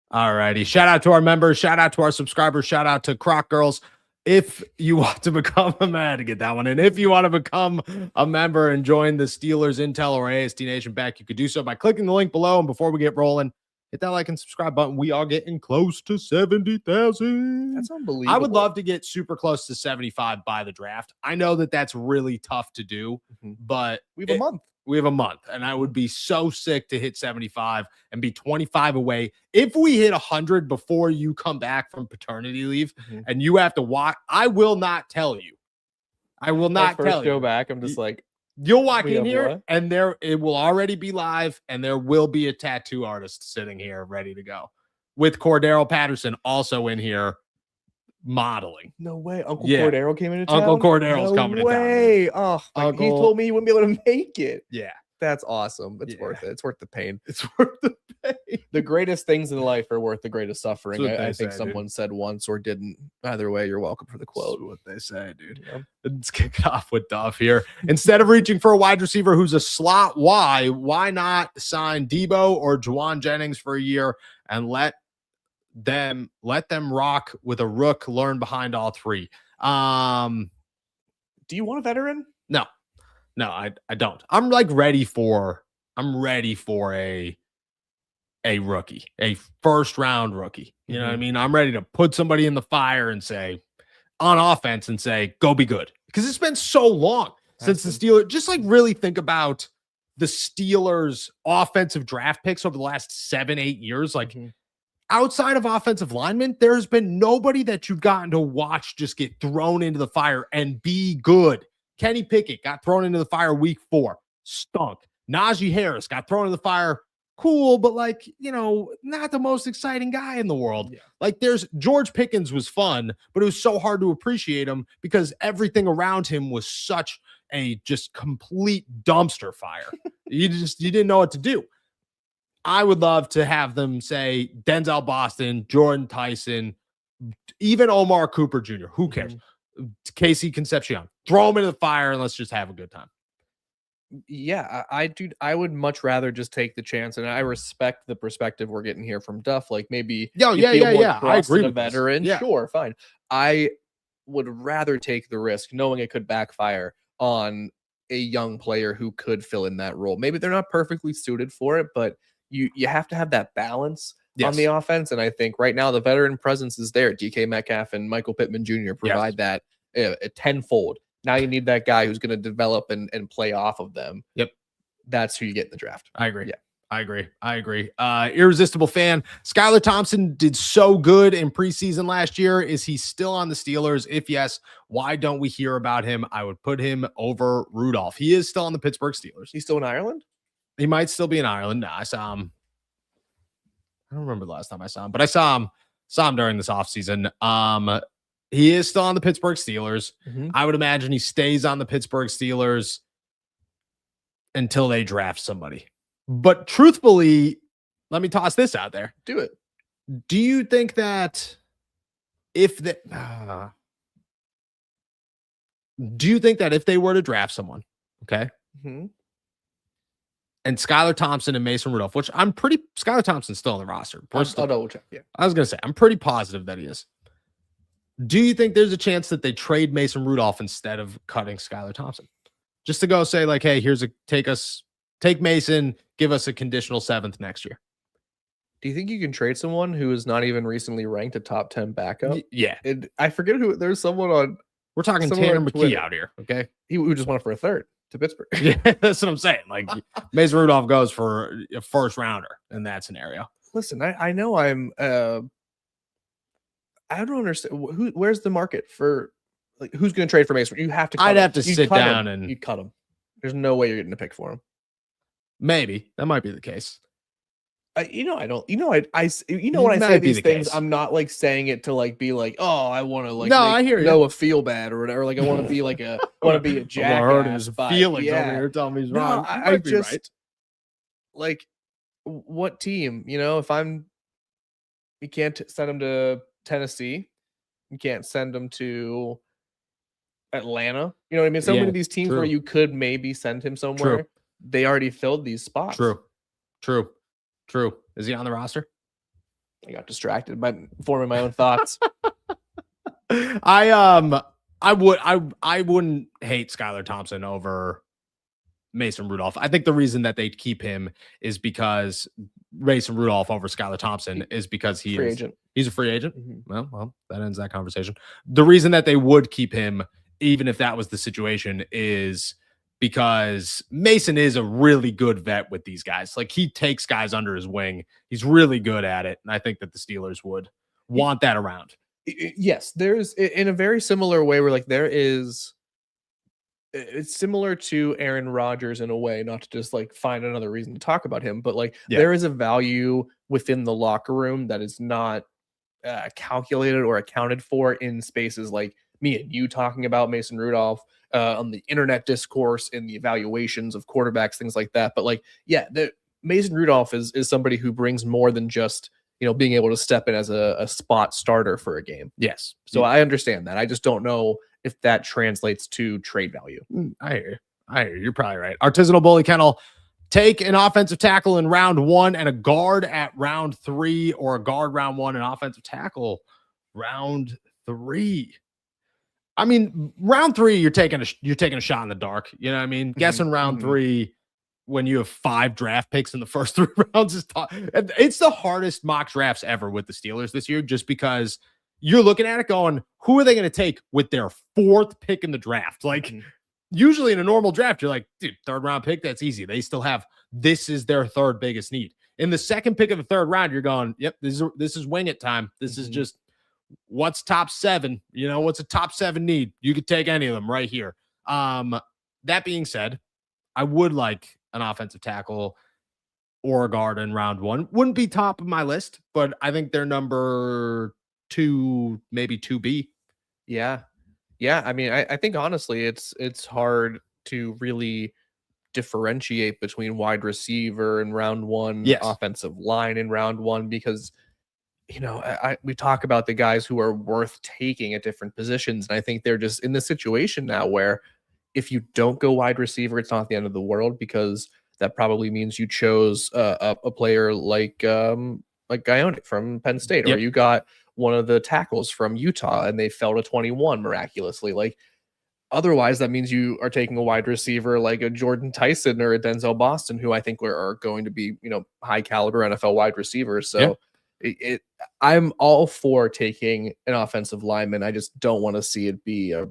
All righty. Shout out to our members. Shout out to our subscribers. Shout out to Croc Girls. If you want to become a man to get that one in, if you want to become a member and join the Steelers Intel or AST Nation back, you could do so by clicking the link below. And before we get rolling, hit that like and subscribe button. We are getting close to 70,000. That's unbelievable. I would love to get super close to 75 by the draft. I know that that's really tough to do, but we have a month. We have a month, and I would be so sick to hit 75 and be 25 away. If we hit 100 before you come back from paternity leave and you have to watch, I will not tell you. I will not tell you. Go back. I'm just like, you'll walk in here and it will already be live, and there will be a tattoo artist sitting here ready to go with Cordero Patterson also in here modeling. No way. Uncle Cordero came into town? Uncle Cordero's coming to town. No way. Oh, he told me he wouldn't be able to make it. Yeah. That's awesome. It's worth it. It's worth the pain. It's worth the pain. The greatest things in life are worth the greatest suffering. I think say, someone said once or didn't. Either way, you're welcome for the quote. That's what they say, dude. Yeah. Let's kick it off with Duff here. Instead of reaching for a wide receiver who's a slot Y, why not sign Debo or Juwan Jennings for a year and let them rock with a rook, learn behind all three? Do you want a veteran? No, I don't. I'm ready for a rookie, a first round rookie. You know what I mean? I'm ready to put somebody in the fire and say on offense and say, go be good. Because it's been so long since the Steelers, just really think about the Steelers offensive draft picks over the last 7-8 years. Outside of offensive linemen, there's been nobody that you've gotten to watch just get thrown into the fire and be good. Kenny Pickett got thrown into the fire week 4, stunk. Najee Harris got thrown in the fire, cool, but not the most exciting guy in the world. Yeah. There's George Pickens was fun, but it was so hard to appreciate him because everything around him was such a just complete dumpster fire. You didn't know what to do. I would love to have them say Denzel Boston, Jordan Tyson, even Omar Cooper Jr. Who cares? Casey Concepcion. Throw them into the fire and let's just have a good time. Yeah, I would much rather just take the chance, and I respect the perspective we're getting here from Duff. Maybe I agree with a veteran. Sure, fine. I would rather take the risk knowing it could backfire on a young player who could fill in that role. Maybe they're not perfectly suited for it, but you have to have that balance on the offense. And I think right now the veteran presence is there. DK Metcalf and Michael Pittman Jr. provide that tenfold. Now you need that guy who's going to develop and play off of them. Yep. That's who you get in the draft. I agree. Yeah. I agree. Irresistible fan. Skylar Thompson did so good in preseason last year. Is he still on the Steelers? If yes, why don't we hear about him? I would put him over Rudolph. He is still on the Pittsburgh Steelers. He's still in Ireland? He might still be in Ireland. No, I saw him. I don't remember the last time I saw him, but I saw him during this offseason. He is still on the Pittsburgh Steelers. I would imagine he stays on the Pittsburgh Steelers until they draft somebody. But truthfully, let me toss this out there. Do it. Do you think that if they were to draft someone, okay, and Skylar Thompson and Mason Rudolph, which Skylar Thompson's still on the roster. I'll double check. Yeah. I was going to say, I'm pretty positive that he is. Do you think there's a chance that they trade Mason Rudolph instead of cutting Skylar Thompson? Just to go say like, hey, take Mason, give us a conditional 7th next year. Do you think you can trade someone who is not even recently ranked a top 10 backup? Yeah. I forget who. There's someone on. We're talking someone Tanner on McKee Twitter. out here. Okay. Who just went for a 3rd to Pittsburgh. Yeah, that's what I'm saying. Like Mason Rudolph goes for a 1st rounder in that scenario. Listen, I know I don't understand where's the market for like who's going to trade for Mason. You have to. I'd have to You'd sit cut down him. and you'd cut him. There's no way you're getting a pick for him. Maybe that might be the case. I don't. When I Might say be these the things, case. I'm not like saying it to like be like, oh, I want to like No, make I hear you. Noah feel bad or whatever. Like I want to be like a jackass. hurting his by- feelings yeah. over here telling me he's No, wrong. I You might be just right. like what team? If you can't send him to Tennessee, you can't send him to Atlanta. You know what I mean? So many Yeah, of these teams true. where you could maybe send him somewhere, they already filled these spots. True. Is he on the roster? I got distracted by forming my own thoughts. I wouldn't hate Skylar Thompson over Mason Rudolph. I think the reason that they'd keep him is because Mason Rudolph over Skylar Thompson is because he's a free agent. Mm-hmm. Well, that ends that conversation. The reason that they would keep him, even if that was the situation, is because Mason is a really good vet with these guys. Like he takes guys under his wing. He's really good at it. And I think that the Steelers would want that around. Yes, there's in a very similar way where like it's similar to Aaron Rodgers in a way, not to just like find another reason to talk about him, but like there is a value within the locker room that is not calculated or accounted for in spaces like me and you talking about Mason Rudolph on the internet discourse, in the evaluations of quarterbacks, things like that. But like, Mason Rudolph is somebody who brings more than just, being able to step in as a spot starter for a game. Yes. So I understand that. I just don't know if that translates to trade value. I hear you. You're probably right. Artisanal Bully Kennel, take an offensive tackle in round 1 and a guard at round 3, or a guard round 1 and offensive tackle round 3. I mean, round 3, you're taking a shot in the dark. You know what I mean? Guessing round 3 when you have 5 draft picks in the first 3 rounds is tough. It's the hardest mock drafts ever with the Steelers this year, just because you're looking at it going, who are they going to take with their 4th pick in the draft? Like usually in a normal draft, you're like, dude, 3rd round pick, that's easy. They still have, this is their 3rd biggest need. In the 2nd pick of the 3rd round, you're going, yep, this is wing it time. This is just what's top 7, what's a top 7 need? You could take any of them right here. That being said, I would like an offensive tackle or a guard in round 1. Wouldn't be top of my list, but I think they're number 2, maybe 2B. Yeah. I mean, I think honestly, it's hard to really differentiate between wide receiver in round 1, offensive line in round 1, because we talk about the guys who are worth taking at different positions, and I think they're just in the situation now where if you don't go wide receiver, it's not the end of the world, because that probably means you chose a player like Guyonic from Penn State, or you got one of the tackles from Utah and they fell to 21 miraculously. Like otherwise, that means you are taking a wide receiver like a Jordan Tyson or a Denzel Boston, who I think are going to be high caliber NFL wide receivers. So I'm all for taking an offensive lineman. I just don't want to see it be a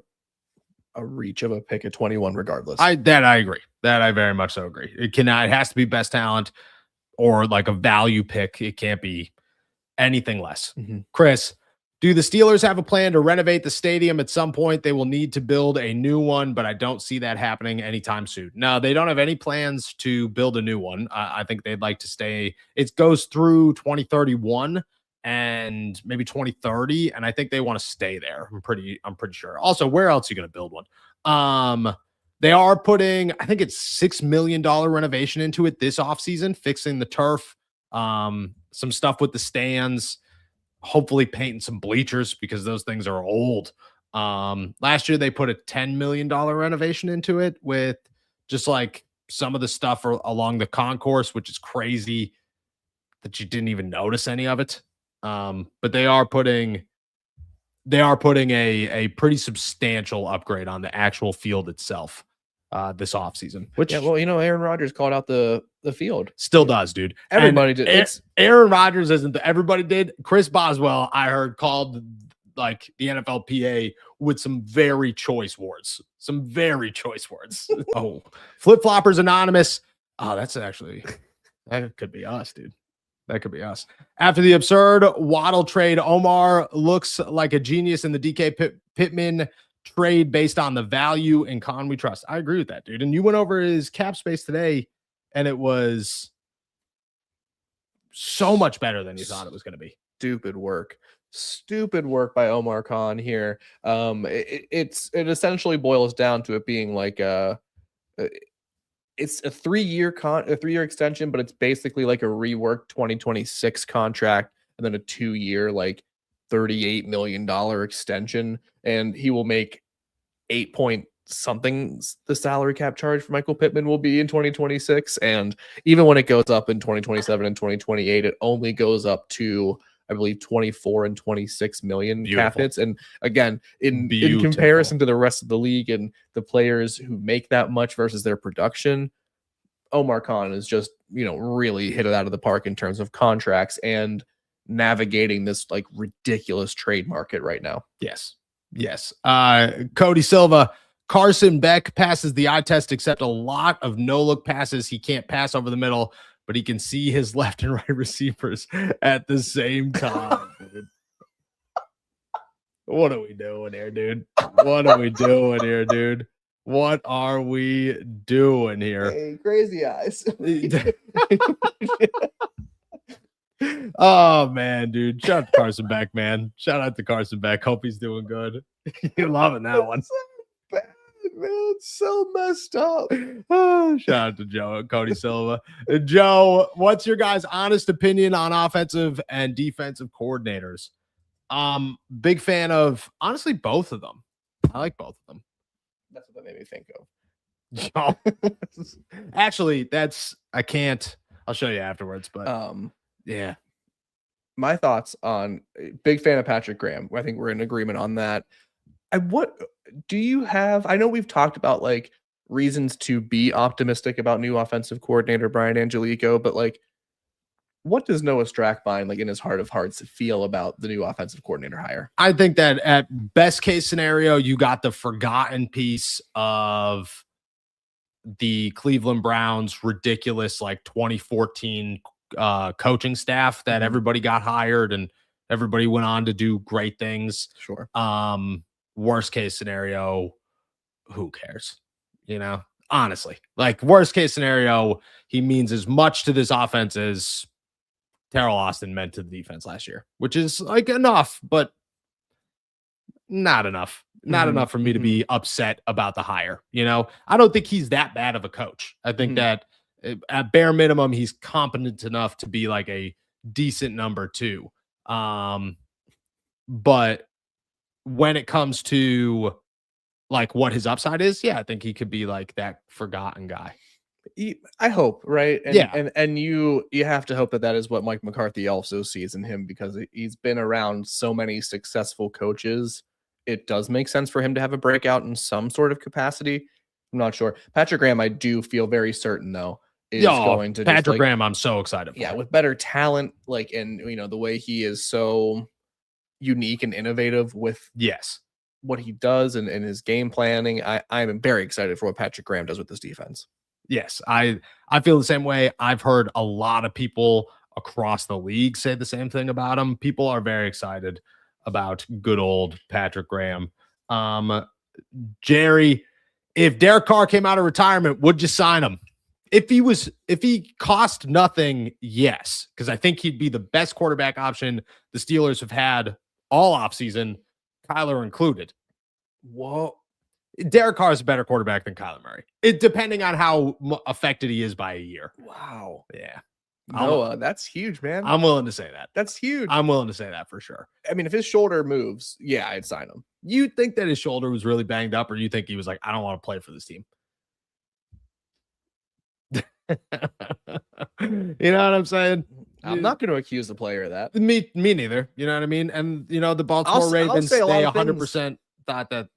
reach of a pick at 21 regardless. I agree. That I very much so agree. It has to be best talent or like a value pick. It can't be anything less. Chris, do the Steelers have a plan to renovate the stadium at some point? They will need to build a new one, but I don't see that happening anytime soon. No, they don't have any plans to build a new one. I think they'd like to stay. It goes through 2031 and maybe 2030, and I think they want to stay there. I'm pretty sure. Also, where else are you going to build one? They are putting, I think it's $6 million renovation into it this offseason, fixing the turf, some stuff with the stands, hopefully painting some bleachers because those things are old. Last year they put a $10 million renovation into it with just like some of the stuff along the concourse, which is crazy that you didn't even notice any of it. But they are putting they are putting a pretty substantial upgrade on the actual field itself this offseason, which Yeah, well, Aaron Rodgers called out the field. still does, dude. Everybody did. Aaron Rodgers isn't everybody did. Chris Boswell, I heard, called like the NFLPA with some very choice words. Some very choice words. Oh, Flip Floppers Anonymous. Oh, that could be us, dude. That could be us. After the absurd Waddle trade, Omar looks like a genius in the DK Pittman trade based on the value in Khan we trust. I agree with that, dude. And you went over his cap space today, and it was so much better than you thought it was going to be. Stupid work by Omar Khan here. It essentially boils down to it being like it's a 3-year extension, but it's basically like a reworked 2026 contract and then a 2-year like $38 million extension, and he will make 8 point something the salary cap charge for Michael Pittman will be in 2026, and even when it goes up in 2027 and 2028, it only goes up to, I believe, 24 and 26 million cap hits. And again, in comparison to the rest of the league and the players who make that much versus their production, Omar Khan is just, really hit it out of the park in terms of contracts and navigating this like ridiculous trade market right now. Yes. Cody Silva, Carson Beck passes the eye test, except a lot of no-look passes. He can't pass over the middle, but he can see his left and right receivers at the same time. Dude. What are we doing here, dude? What are we doing here, dude? What are we doing here? Hey, crazy eyes. Oh man, dude. Shout out to Carson Beck, man. Shout out to Carson Beck. Hope he's doing good. You're loving that one. So bad, man. It's so messed up. Oh, shout out to Joe and Cody Silva. Joe, what's your guys' honest opinion on offensive and defensive coordinators? Big fan of, honestly, both of them. I like both of them. That's what that made me think of. Actually, I'll show you afterwards, but yeah. My thoughts on big fan of Patrick Graham. I think we're in agreement on that. What do you have? I know we've talked about like reasons to be optimistic about new offensive coordinator Brian Angelico, but like, what does Noah Strackbein, like in his heart of hearts, feel about the new offensive coordinator hire? I think that at best case scenario, you got the forgotten piece of the Cleveland Browns ridiculous like 2014 coaching staff that everybody got hired and everybody went on to do great things. Sure. Worst case scenario, who cares? Honestly, like worst case scenario, he means as much to this offense as Terrell Austin meant to the defense last year, which is like enough, but not enough. Not enough for me to be upset about the hire. I don't think he's that bad of a coach. I think that at bare minimum, he's competent enough to be like a decent number 2. But when it comes to like what his upside is, I think he could be like that forgotten guy. I hope, right? And, and you have to hope that is what Mike McCarthy also sees in him, because he's been around so many successful coaches. It does make sense for him to have a breakout in some sort of capacity. I'm not sure. Patrick Graham, I do feel very certain though, is going to Patrick Graham. I'm so excited for. Yeah, with better talent, like, and the way he is so unique and innovative with what he does and his game planning. I'm very excited for what Patrick Graham does with this defense. Yes, I feel the same way. I've heard a lot of people across the league say the same thing about him. People are very excited about good old Patrick Graham. Jerry, if Derek Carr came out of retirement, would you sign him? If he cost nothing, yes, because I think he'd be the best quarterback option the Steelers have had all offseason, Kyler included. Whoa. Derek Carr is a better quarterback than Kyler Murray. Depending on how affected he is by a year. Wow. Yeah. Noah, that's huge, man. I'm willing to say that. That's huge. I'm willing to say that for sure. I mean, if his shoulder moves, I'd sign him. You think that his shoulder was really banged up, or you think he was like, I don't want to play for this team? You know what I'm saying? I'm not going to accuse the player of that. Me neither. You know what I mean? And the Baltimore I'll Ravens, say a lot they of 100% thought that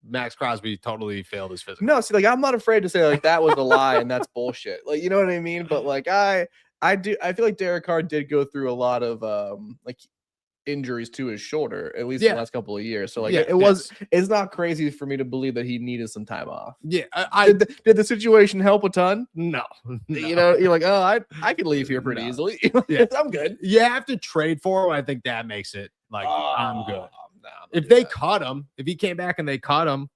Max Crosby totally failed his physical. No, see, like I'm not afraid to say like that was a lie and that's bullshit. Like, you know what I mean? But like I feel like Derek Carr did go through a lot of like injuries to his shoulder, at least in the last couple of years. So like it's not crazy for me to believe that he needed some time off. Yeah, did the situation help a ton? No. You know, you're like, oh, I could leave here pretty easily. Yeah. I'm good. You have to trade for him. I think that makes it like I'm good. No, if they cut him, if he came back and they cut him,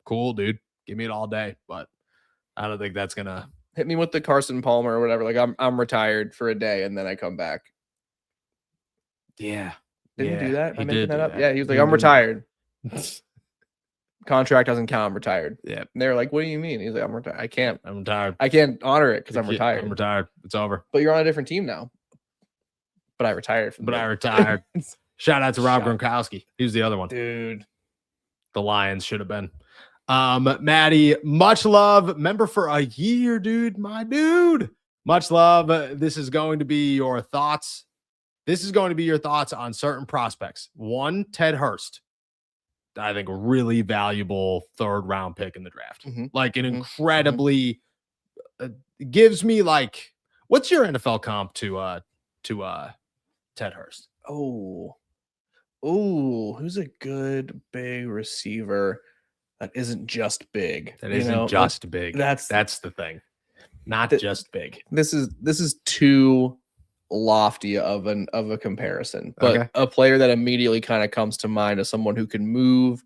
cool, dude. Give me it all day. But I don't think that's gonna hit me with the Carson Palmer or whatever. Like I'm retired for a day and then I come back. Yeah. Didn't he do that? Am I making that up? That. Yeah, he was like, I'm retired. Contract doesn't count. I'm retired. Yeah. And they're like, what do you mean? He's like, I'm retired. I'm retired. I can't honor it because I'm retired. I'm retired. It's over. But you're on a different team now. But I retired. I retired. Shout out to Rob Gronkowski. He was the other one. Dude. The Lions should have been. Maddie, much love. Member for a year, dude. My dude. Much love. This is going to be your thoughts. This is going to be your thoughts on certain prospects. One, Ted Hurst. I think a really valuable 3rd round pick in the draft. Like an incredibly gives me like, what's your NFL comp to Ted Hurst? Oh, who's a good big receiver that isn't just big? That isn't just big. That's the thing. Not just big. This is too lofty of a comparison, but a player that immediately kind of comes to mind as someone who can move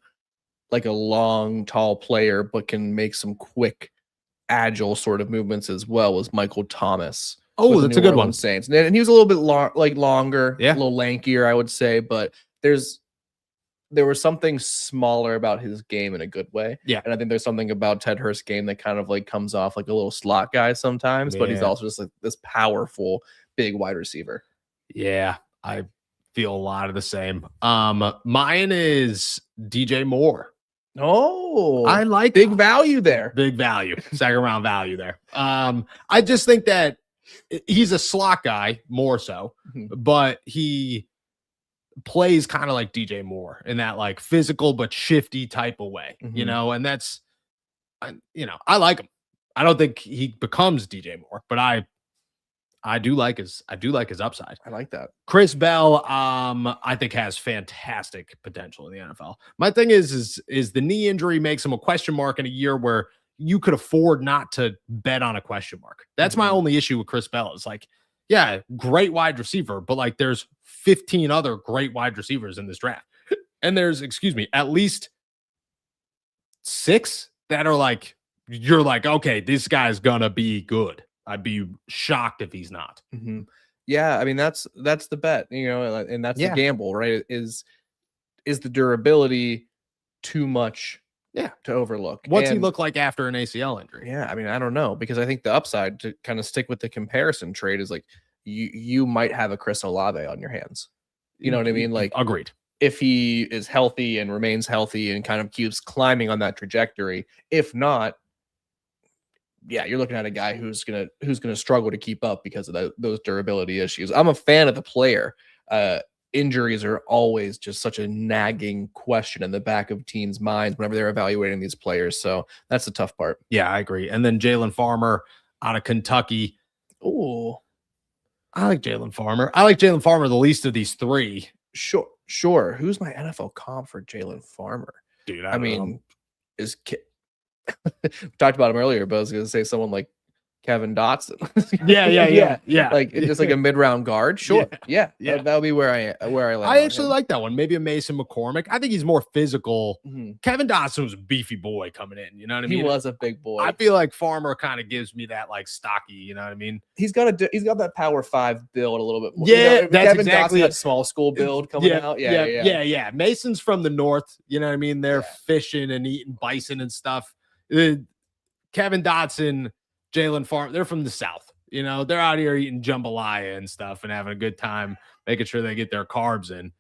like a long, tall player, but can make some quick, agile sort of movements as well was Michael Thomas. Oh, that's a good one. Saints. And he was a little bit longer, yeah, a little lankier, I would say, but there was something smaller about his game in a good way. Yeah. And I think there's something about Ted Hurst's game that kind of like comes off like a little slot guy sometimes, but he's also just like this powerful, big wide receiver. Yeah. I feel a lot of the same. Mine is DJ Moore. Oh, I like big value there. Big value. 2nd round value there. I just think that he's a slot guy more so, but he plays kind of like DJ Moore in that like physical but shifty type of way, and that's, I like him. I don't think he becomes DJ Moore, but I do like his upside. I like that. Chris Bell, I think has fantastic potential in the NFL. My thing is the knee injury makes him a question mark in a year where you could afford not to bet on a question mark. That's my only issue with Chris Bell. It's like, yeah, great wide receiver, but like there's 15 other great wide receivers in this draft. And there's, at least 6 that are like, you're like, okay, this guy's gonna be good. I'd be shocked if he's not. Yeah, I mean that's the bet, and that's the gamble, right? Is the durability too much? Yeah, to overlook. What's he look like after an ACL injury? Yeah, I mean I don't know, because I think the upside, to kind of stick with the comparison trade, is like you might have a Chris Olave on your hands. You know what I mean? Like, agreed. If he is healthy and remains healthy and kind of keeps climbing on that trajectory. If not, yeah, you're looking at a guy who's gonna struggle to keep up because of those durability issues. I'm a fan of the player. Injuries are always just such a nagging question in the back of teams' minds whenever they're evaluating these players. So that's the tough part. Yeah, I agree. And then Jalen Farmer out of Kentucky. Oh, I like Jalen Farmer. I like Jalen Farmer the least of these 3. Sure. Who's my NFL comp for Jalen Farmer? Dude, I mean, we talked about him earlier, but I was going to say someone like Kevin Dotson. Yeah. Like just like a mid-round guard. Sure. Yeah. That would be where I land. I actually like that one. Maybe a Mason McCormick. I think he's more physical. Kevin Dotson was a beefy boy coming in. You know what I mean? He was a big boy. I feel like Farmer kind of gives me that like stocky. You know what I mean? He's got that Power 5 build a little bit more. Yeah, that's Kevin Dotson that small school build coming out. Yeah. Mason's from the north. You know what I mean? They're fishing and eating bison and stuff. Kevin Dotson, Jalen Farmer, they're from the South. They're out here eating jambalaya and stuff and having a good time, making sure they get their carbs in.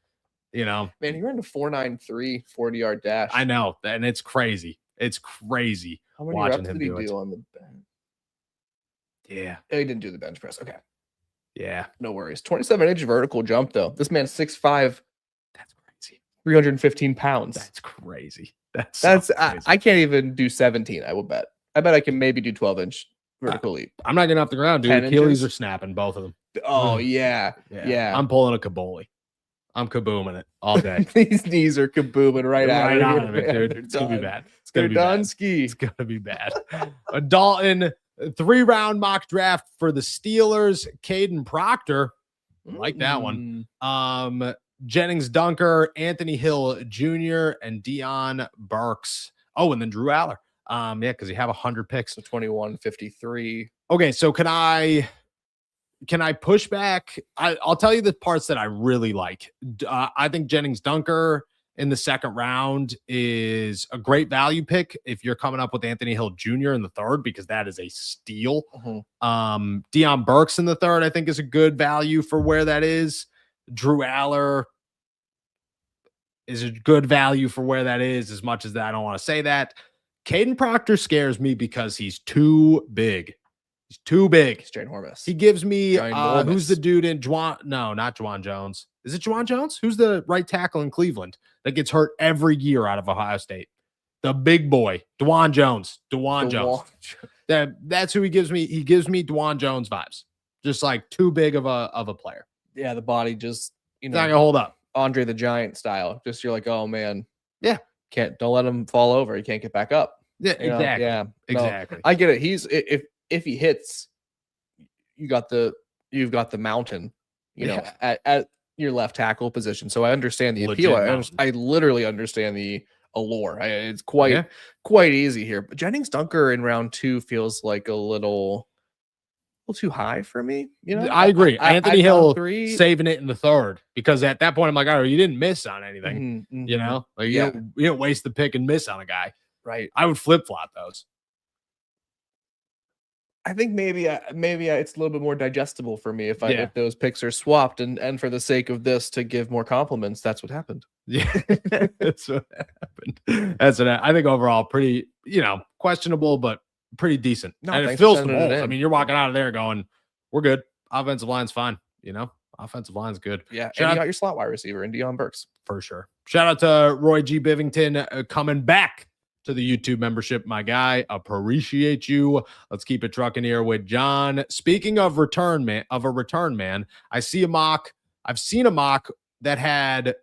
Man, he ran a 4.93 40-yard dash. I know, and it's crazy. It's crazy. How many reps did he do on the bench? Yeah, he didn't do the bench press. Okay, Yeah. No worries. 27-inch vertical jump, though. This man's 6'5", That's crazy. 315 pounds. That's crazy. That's I crazy. can't even do 17, I will bet. I bet I can maybe do 12-inch vertical leap. I'm not getting off the ground, dude. 10 Achilles inches? are snapping, both of them. Oh, yeah. Yeah. I'm pulling a Kaboli. I'm kabooming it all day. These knees are kabooming right out of on here, it, dude. man. It's gonna be bad. It's They're gonna be bad. done-ski. It's gonna be bad. A Dalton 3-round mock draft for the Steelers. Caden Proctor, I like that one. Jennings Dunker, Anthony Hill Jr., and Deion Burks. Oh, and then Drew Aller. Yeah, because you have 100 picks. So 21-53. Okay, so can I push back? I'll tell you the parts that I really like. I think Jennings Dunker in the second round is a great value pick if you're coming up with Anthony Hill Jr. in the third, because that is a steal. Deion Burks in the third, I think, is a good value for where that is. Drew Aller is a good value for where that is, as much as that I don't want to say that. Caden Proctor scares me because he's too big. He's too big. He's ginormous. He gives me Ginormous. who's the dude in Juwan? No, not Juwan Jones. Is it Juwan Jones? Who's the right tackle in Cleveland that gets hurt every year out of Ohio State? The big boy, DeJuan Jones. DeJuan Jones. That's who he gives me. He gives me DeJuan Jones vibes. Just like too big of a player. Yeah, the body just, It's not gonna hold up. Andre the Giant style. Just you're like, oh man. Yeah. Don't let him fall over. He can't get back up. Yeah, You know? exactly. Yeah. No, Exactly. I get it. He's if he hits, you've got the mountain, at your left tackle position. So I understand the Legit appeal. mountain. I literally understand the allure. It's quite easy here. But Jennings Dunker in round 2 feels like a little too high for me. I agree. Anthony Hill three, saving it in the third, because at that point I'm like, oh, you didn't miss on anything. You know, like you didn't waste the pick and miss on a guy. Right. I would flip flop those. I think maybe it's a little bit more digestible for me if those picks are swapped, and for the sake of this, to give more compliments, that's what happened. Yeah, that's what happened. I think overall pretty, questionable, but pretty decent. No, and it thanks fills for the sending it mold. I in. mean, you're walking out of there going, we're good. Offensive line's fine. Offensive line's good. Yeah, Shout and out- you got your slot wide receiver in Deion Burks. For sure. Shout out to Roy G. Bivington coming back to the YouTube membership, my guy. Appreciate you. Let's keep it trucking here with John. Speaking of a return man, I've seen a mock that had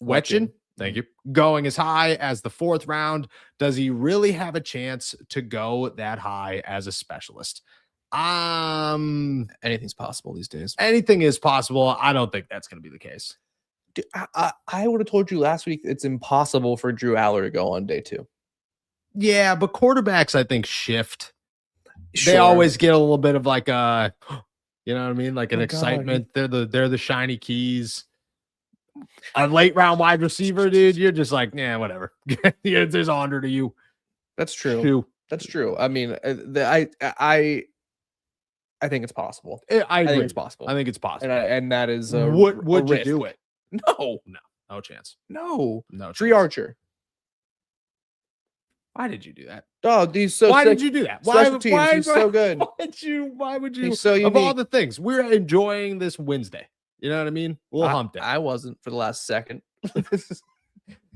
Wetchin, thank you, going as high as the 4th round. Does he really have a chance to go that high as a specialist? Anything's possible these days. Anything is possible. I don't think that's going to be the case. Dude, I would have told you last week it's impossible for Drew Aller to go on day 2. Yeah, but quarterbacks, I think, shift. They Sure. always get a little bit of like a, you know what I mean? Like an Oh, God. excitement. They're the shiny keys. A late round wide receiver, dude. You're just like, yeah, whatever. There's 100 of you. That's true. Two. That's true. I mean, I think it's possible. I agree. think it's possible. I think it's possible. And that is Would you risk. do it? No, No chance. no. No Tree chance. Archer. Why did you do that? Oh, he's so Why sick. did you do that? Special teams, he's so good. Why would you? He's so of all unique. the things, we're enjoying this Wednesday. You know what I mean? We'll hump day. I wasn't for the last second.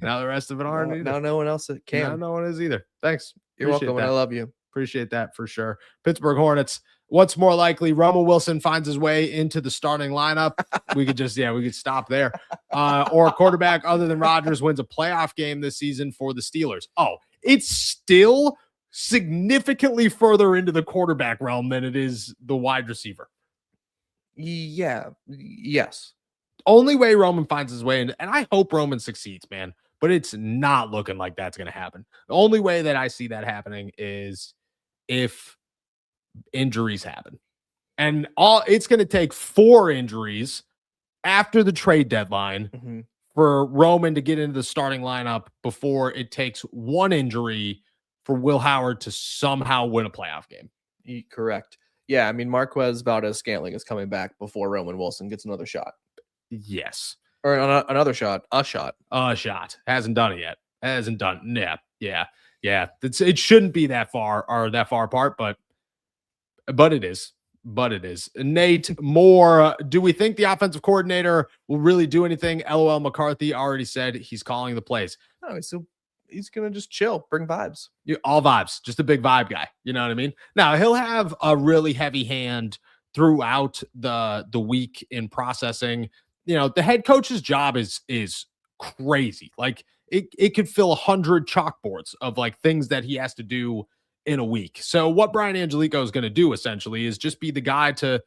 Now the rest of it aren't either. Now no one else can. Now no one is either. Thanks. You're Appreciate welcome, and I that. love you. Appreciate that for sure. Pittsburgh Hornets. What's more likely? Russell Wilson finds his way into the starting lineup. We could stop there. Or a quarterback other than Rodgers wins a playoff game this season for the Steelers. Oh, it's still significantly further into the quarterback realm than it is the wide receiver. Yeah. Yes. Only way Roman finds his way in, and I hope Roman succeeds, man, but it's not looking like that's going to happen. The only way that I see that happening is if injuries happen. And it's going to take 4 injuries after the trade deadline for Roman to get into the starting lineup before it takes 1 injury for Will Howard to somehow win a playoff game. Correct. Yeah, I mean, Marquez Valdez-Scantling is coming back before Roman Wilson gets another shot. Yes. Or another shot. A shot. A shot. Hasn't done it yet. Hasn't done. Yeah. It shouldn't be that far apart, but it is. but it is. Nate Moore, do we think the offensive coordinator will really do anything? LOL, McCarthy already said he's calling the plays. No, so he's gonna just chill, bring vibes. All vibes, just a big vibe guy. You know what I mean? Now he'll have a really heavy hand throughout the week in processing. You know, the head coach's job is crazy. Like it could fill 100 chalkboards of like things that he has to do in a week. So what Brian Angelico is going to do essentially is just be the guy to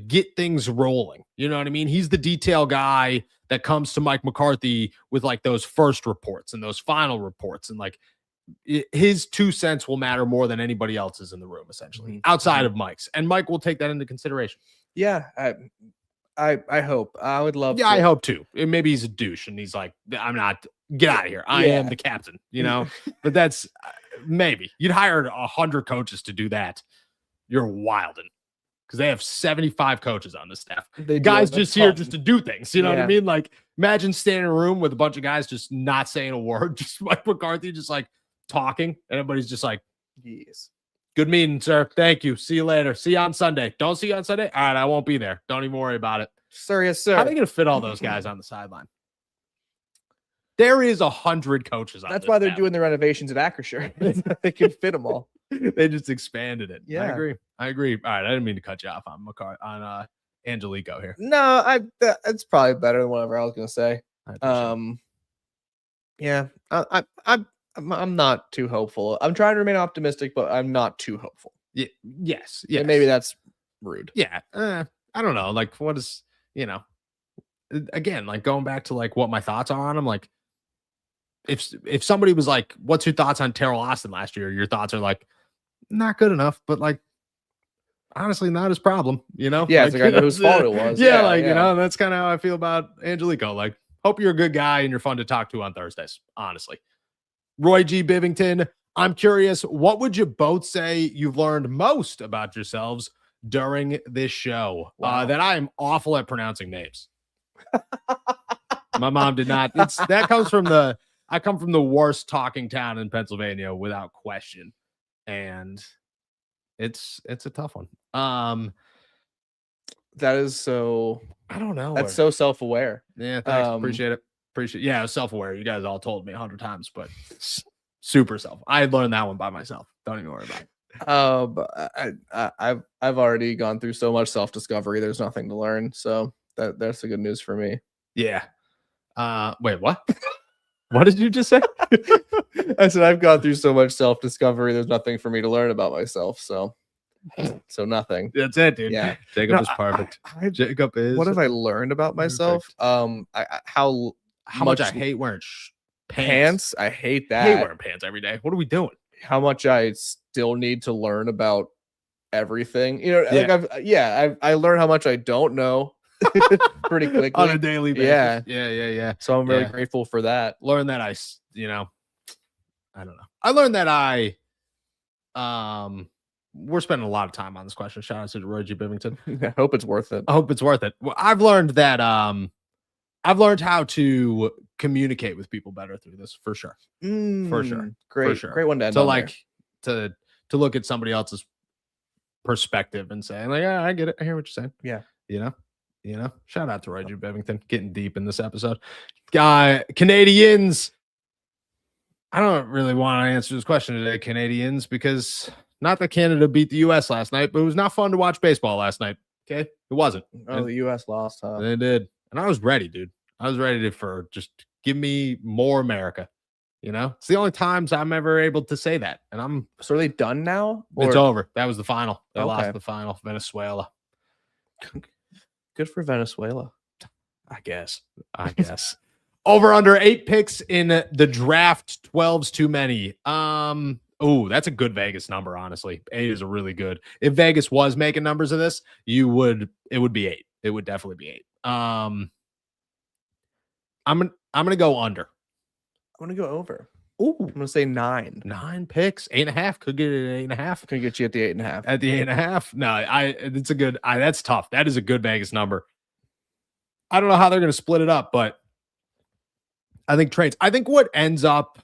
get things rolling. You know what I mean? He's the detail guy that comes to Mike McCarthy with like those first reports and those final reports, and like his 2 cents will matter more than anybody else's in the room, essentially, outside of Mike's. And Mike will take that into consideration. Yeah, I hope. I would love. Yeah, I hope too. Maybe he's a douche and he's like, I'm not. Get out of here. I am the captain. You know, but that's maybe you'd hire 100 coaches to do that. You're wilding because they have 75 coaches on the staff. The guys just here just to do things. You know what I mean? Like, imagine standing in a room with a bunch of guys just not saying a word, just Mike McCarthy just like talking, and everybody's just like, yes, good meeting, sir. Thank you. See you later. See you on Sunday. Don't see you on Sunday. All right, I won't be there. Don't even worry about it. Sir, yes, sir. How are they going to fit all those guys on the sideline? There is 100 coaches on That's why they're doing the renovations at Acrisure. They can fit them all. They just expanded it. Yeah. I agree. All right. I didn't mean to cut you off on Angelico here. No, it's probably better than whatever I was going to say. Yeah, I'm not too hopeful. I'm trying to remain optimistic, but I'm not too hopeful. Yes. And maybe that's rude. Yeah. I don't know. Like, what is, again, like going back to like what my thoughts are on him, like, if somebody was like, what's your thoughts on Terrell Austin last year? Your thoughts are like, not good enough, but like, honestly, not his problem, Yeah, like, it's like I know whose fault it was. That's kind of how I feel about Angelico. Like, hope you're a good guy and you're fun to talk to on Thursdays, honestly. Roy G. Bivington, I'm curious, what would you both say you've learned most about yourselves during this show? Wow. That I am awful at pronouncing names. My mom did not. I come from the worst talking town in Pennsylvania without question. And it's a tough one. That is so, I don't know. That's so self-aware. Yeah, thanks. Appreciate it. Yeah, I was self-aware. You guys all told me 100 times, but super self. I learned that one by myself. Don't even worry about it. I've already gone through so much self-discovery. There's nothing to learn. So that's the good news for me. Yeah. Wait, what? What did you just say? I said I've gone through so much self-discovery. There's nothing for me to learn about myself. So nothing. That's it, dude. Yeah. Jacob is perfect. Jacob is. What have I learned about myself? How much I hate wearing pants. I hate that. I hate wearing pants every day. What are we doing? How much I still need to learn about everything. I learned how much I don't know pretty quickly on a daily basis. Yeah. So I'm really grateful for that. Learn that I don't know. I learned that we're spending a lot of time on this question. Shout out to Roy G. Bivington. I hope it's worth it. I hope it's worth it. Well, I've learned that I've learned how to communicate with people better through this, for sure. For sure. Great. For sure. Great one to end so on like there. to look at somebody else's perspective and say, like, yeah, I get it. I hear what you're saying. Yeah. You know, shout out to Roy G. Bivington, getting deep in this episode. Canadians. I don't really want to answer this question today, Canadians, because not that Canada beat the U.S. last night, but it was not fun to watch baseball last night. Okay. It wasn't. The U.S. lost, huh? They did. And I was ready, dude. I was ready for just give me more America. It's the only times I'm ever able to say that. And so are they done now? It's over. That was the final. They Okay. lost the final. Venezuela. Good for Venezuela. I guess. Over under 8 picks in the draft. 12's too many. Oh, that's a good Vegas number, honestly. 8 is a really good. If Vegas was making numbers of this, it would be 8. It would definitely be 8. I'm gonna go under. I'm gonna go over. Ooh, I'm gonna say 9. 9 picks. 8.5 could get it at 8.5. Could get you at the 8.5. At the 8.5. No, it's a good. That's tough. That is a good Vegas number. I don't know how they're gonna split it up, but I think trades. I think what ends up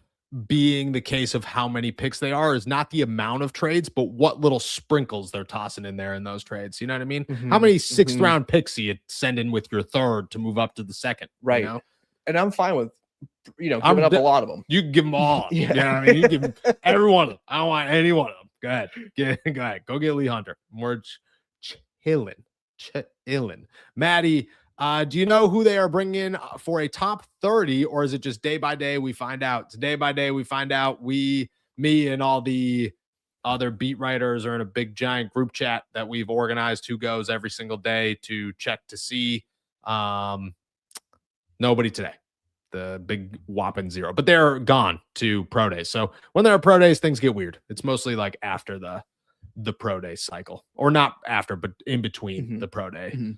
being the case of how many picks they are is not the amount of trades, but what little sprinkles they're tossing in there in those trades. You know what I mean? How many sixth round picks do you send in with your third to move up to the second? Right. You know? And I'm fine with, giving up a lot of them. You can give them all. Yeah. You know what I mean? You give them every one of them. I don't want any one of them. Go ahead. Go ahead. Go get Lee Hunter. We're chilling. Maddie, do you know who they are bringing in for a top 30, or is it just day by day we find out? It's day by day we find out. Me and all the other beat writers are in a big giant group chat that we've organized who goes every single day to check to see. Nobody today. The big whopping 0, but they're gone to pro days. So when there are pro days, things get weird. It's mostly like after the pro day cycle, or not after, but in between the pro day.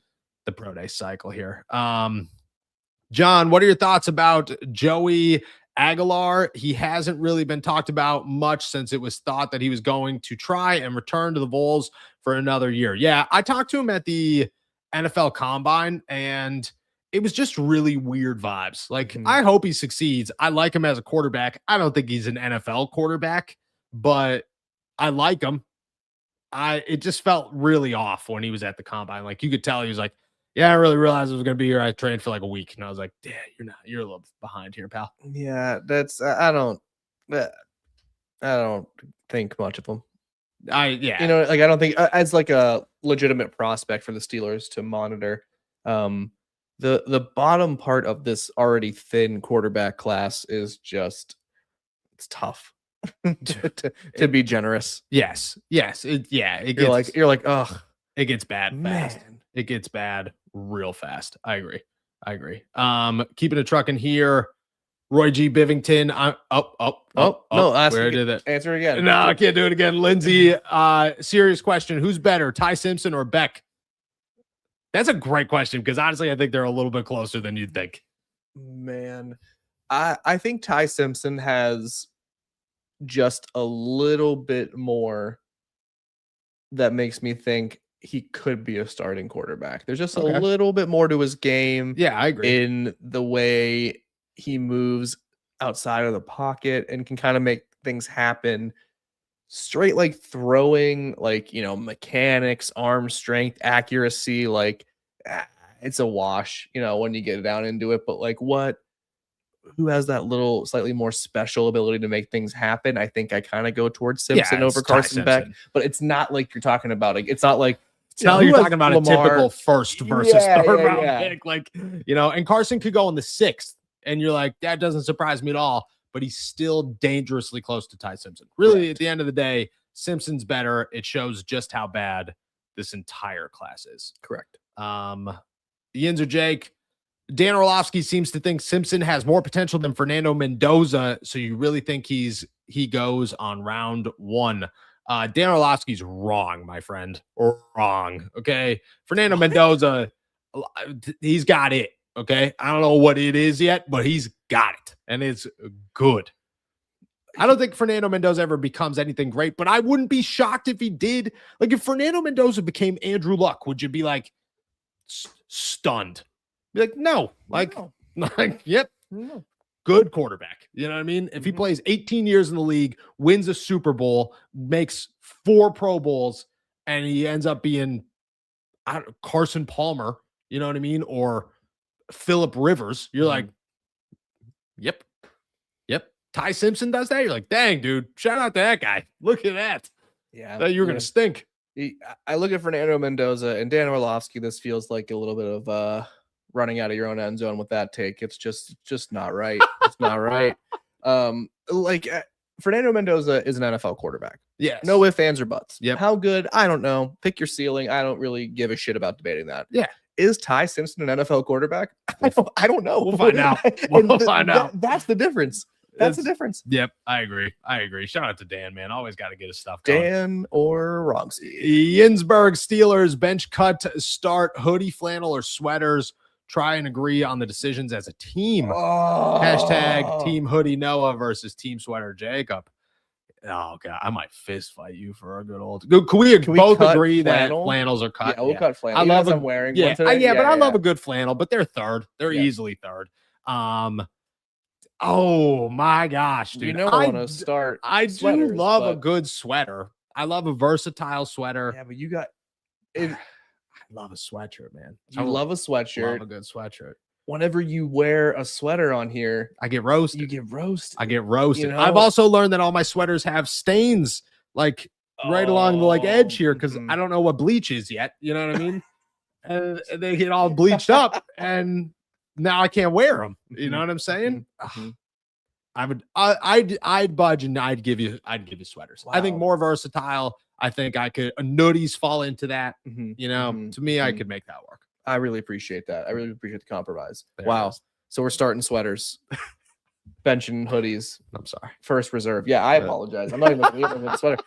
The pro day cycle here. John, what are your thoughts about Joey Aguilar? He hasn't really been talked about much since it was thought that he was going to try and return to the Bulls for another year. Yeah, I talked to him at the NFL Combine, and it was just really weird vibes. Like, I hope he succeeds. I like him as a quarterback. I don't think he's an NFL quarterback, but I like him. It just felt really off when he was at the Combine. Like, you could tell he was like, yeah, I really realized I was going to be here. I trained for like a week, and I was like, yeah, you're a little behind here, pal. Yeah, I don't think much of him. I don't think as like a legitimate prospect for the Steelers to monitor. The bottom part of this already thin quarterback class is just, it's tough to be generous. Yes. It You're like, ugh, it gets bad fast. Man. It gets bad real fast. I agree. Keeping it trucking here. Roy G. Bivington. Where did it? Answer again. No, I can't do it again. Lindsay, serious question. Who's better, Ty Simpson or Beck? That's a great question, because honestly, I think they're a little bit closer than you'd think. Man, I think Ty Simpson has just a little bit more that makes me think he could be a starting quarterback. There's just a little bit more to his game. Yeah, I agree. In the way he moves outside of the pocket and can kind of make things happen. Straight like throwing, like, mechanics, arm strength, accuracy, like it's a wash, when you get down into it. But like, who has that little slightly more special ability to make things happen? I think I kind of go towards Simpson over Carson Beck, but it's not like you're talking about it. It's not like you're talking about Lamar, a typical first versus third round pick. Like, and Carson could go in the 6th, and you're like, that doesn't surprise me at all. But he's still dangerously close to Ty Simpson. Really, at the end of the day, Simpson's better. It shows just how bad this entire class is. Correct. The Yins or Jake. Dan Orlovsky seems to think Simpson has more potential than Fernando Mendoza. So you really think he goes on round 1? Dan Orlovsky's wrong, my friend. Wrong. Okay. Fernando Mendoza, he's got it. Okay. I don't know what it is yet, but he's got it, and it's good. I don't think Fernando Mendoza ever becomes anything great, but I wouldn't be shocked if he did. Like, if Fernando Mendoza became Andrew Luck, would you be like stunned? Be like, no. Like, yep. No. Good quarterback. You know what I mean? If he plays 18 years in the league, wins a Super Bowl, makes 4 Pro Bowls, and he ends up being Carson Palmer, you know what I mean? Or Phillip Rivers, you're like, yep. Ty Simpson does that. You're like, dang, dude, shout out to that guy. Look at that. Yeah. That you're going to stink. I look at Fernando Mendoza and Dan Orlovsky. This feels like a little bit of running out of your own end zone with that take. It's just not right. It's not right. Fernando Mendoza is an NFL quarterback. Yes. No ifs, ands, or buts. Yep. How good? I don't know. Pick your ceiling. I don't really give a shit about debating that. Yeah. Is Ty Simpson an NFL quarterback? I don't know. We'll find out. We'll find out. That's the difference. That's the difference. Yep, I agree. Shout out to Dan, man. Always got to get his stuff going. Dan or Romsey. Yinsburg Steelers bench cut start hoodie, flannel, or sweaters. Try and agree on the decisions as a team. Hashtag Team Hoodie Noah versus Team Sweater Jacob. Oh god, I might fist fight you for a good old. Can we both agree flannel? That flannels are cut? Yeah, we'll cut flannel. I love I'm wearing. Yeah, one today. But I love a good flannel. But they're third. They're easily third. Oh my gosh, dude. You know I want to start. I do sweaters, love a but- good sweater. I love a versatile sweater. Yeah, but you got. I love a sweatshirt, man. You love a sweatshirt. Love a good sweatshirt. Whenever you wear a sweater on here, I get roasted. you get roasted. I get roasted. You I've know? also learned that all my sweaters have stains like right along the like edge here because I don't know what bleach is yet. You know what I mean? And they get all bleached up, and now I can't wear them. You know what I'm saying? I'd budge and I'd give you sweaters. I think Wow. more versatile. I think I could nuddies fall into that. You know, to me, I could make that work. I really appreciate that. I really appreciate the compromise. There it Wow. is. So we're starting sweaters, benching hoodies, I'm sorry. first reserve. Yeah, I apologize. I'm not even leaving with a sweater.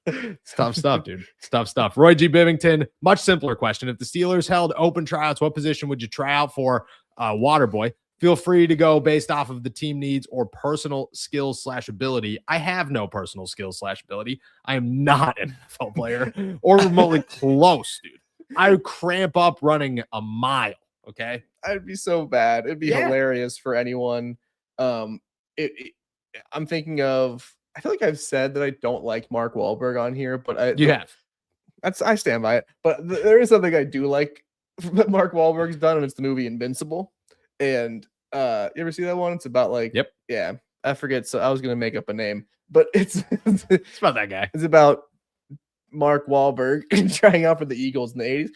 It's tough stuff, dude. It's tough stuff. Roy G. Bivington, much simpler question. If the Steelers held open tryouts, what position would you try out for? Waterboy. Feel free to go based off of the team needs or personal skills / ability. I have no personal skills / ability. I am not an NFL player or remotely close, dude. I would cramp up running a mile. Okay. I'd be so bad. It'd be Yeah. hilarious for anyone. I'm thinking of. I feel like I've said that I don't like Mark Wahlberg on here, but You have. I stand by it. But there is something I do like that Mark Wahlberg's done, and it's the movie Invincible. And you ever see that one? It's about like, Yep. Yeah, I forget. So I was gonna make up a name, but it's It's about that guy. it's about Mark Wahlberg trying out for the Eagles in the 80s.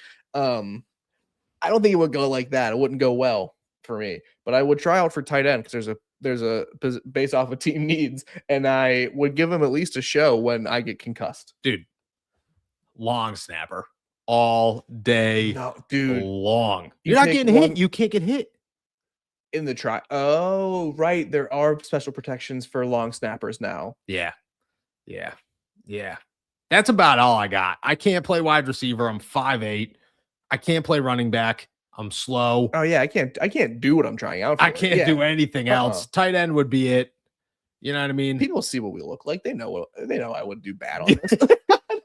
I don't think it would go like that. It wouldn't go well for me, but I would try out for tight end because there's a based off of team needs, and I would give him at least a show when I get concussed. Dude. Long snapper all day No, dude, long. you You're not take getting one- hit. You can't get hit. in the try. Oh, right. There are special protections for long snappers now. Yeah. That's about all I got. I can't play wide receiver. I'm 5'8". I can't play running back. I'm slow. Oh yeah, I can't do what I'm trying out for. I can't Yeah. do anything else. Tight end would be it. You know what I mean? People see what we look like. They know I would do bad on this.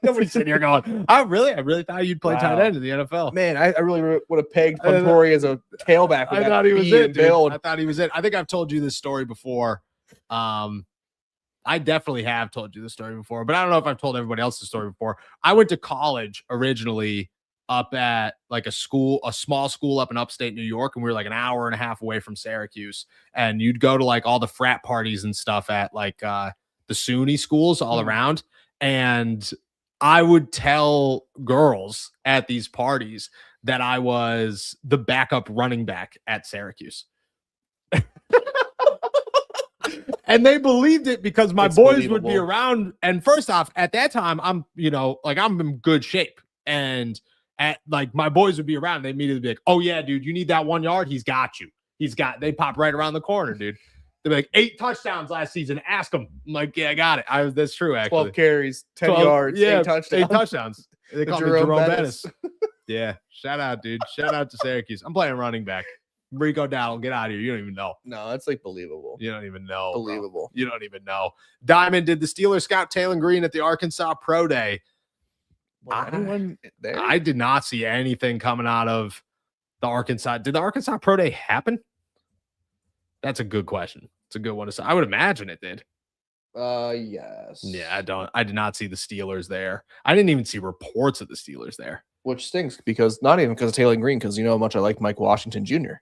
Nobody's sitting here going, I really thought you'd play tight Wow. end in the NFL. Man, I really would have pegged Puntori as a tailback. With I that thought he was speed it, and dude. build. I thought he was it. I think I've told you this story before. I definitely have told you the story before, but I don't know if I've told everybody else the story before. I went to college originally up at like a small school up in upstate New York, and we were like an hour and a half away from Syracuse. And you'd go to like all the frat parties and stuff at like the SUNY schools all around. And I would tell girls at these parties that I was the backup running back at Syracuse. And they believed it because my It's boys would be believable. around. And first off, at that time, I'm in good shape. And my boys would be around. They immediately be like, oh yeah, dude, you need that 1 yard. He's got you. They pop right around the corner, dude. They're like 8 touchdowns last season. Ask them. I'm like, yeah, I got it. That's true. Actually, 12 carries, 10 12 yards, yeah, 8 touchdowns. 8 touchdowns. They call me Jerome Jerome Bettis. Bettis. Yeah. Shout out, dude. Shout out to Syracuse. I'm playing running back. Rico Dowdle, get out of here. You don't even know. No, that's like believable. You don't even know. bro. Believable. You don't even know. Diamond, did the Steelers scout Taylor Green at the Arkansas Pro Day? Was anyone there? I did not see anything coming out of the Arkansas. Did the Arkansas Pro Day happen? That's a good question. It's a good one to say. I would imagine it did. Yes. Yeah, I did not see the Steelers there. I didn't even see reports of the Steelers there. Which stinks because not even because of Taylor Green, because you know how much I like Mike Washington Jr.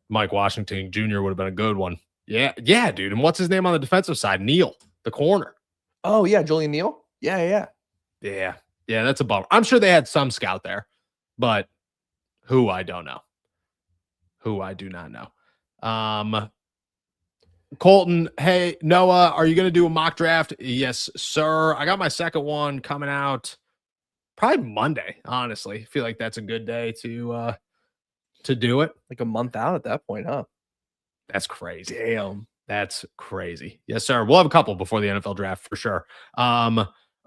Mike Washington Jr. would have been a good one. Yeah, dude. And what's his name on the defensive side? Neal, the corner. Oh yeah, Julian Neal. Yeah. Yeah, that's a bummer. I'm sure they had some scout there, but who I don't know. Who I do not know. Colton, hey, Noah, are you going to do a mock draft? Yes, sir. I got my second one coming out probably Monday, honestly. I feel like that's a good day to do it. Like a month out at that point, huh? That's crazy. Damn. That's crazy. Yes, sir. We'll have a couple before the NFL draft for sure.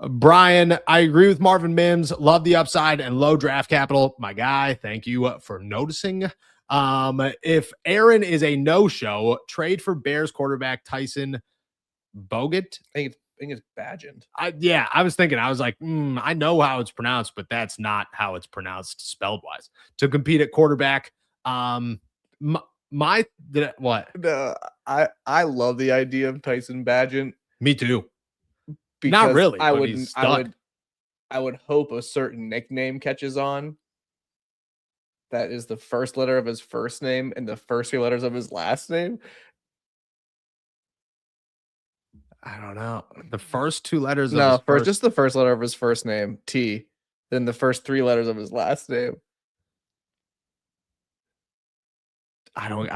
Brian, I agree with Marvin Mims. Love the upside and low draft capital. My guy, thank you for noticing. If Aaron is a no-show, trade for Bears quarterback Tyson Bogut. I think it's Badgent. I was thinking, I was like, I know how it's pronounced, but that's not how it's pronounced spelled wise. To compete at quarterback, What? No, I love the idea of Tyson Badgett. Me too. Because Not really, I but would, he's I stuck. would, I would hope a certain nickname catches on. That is the first letter of his first name and the first 3 letters of his last name. I don't know. The first 2 letters of No, his first. just the first letter of his first name, T. Then the first 3 letters of his last name. I don't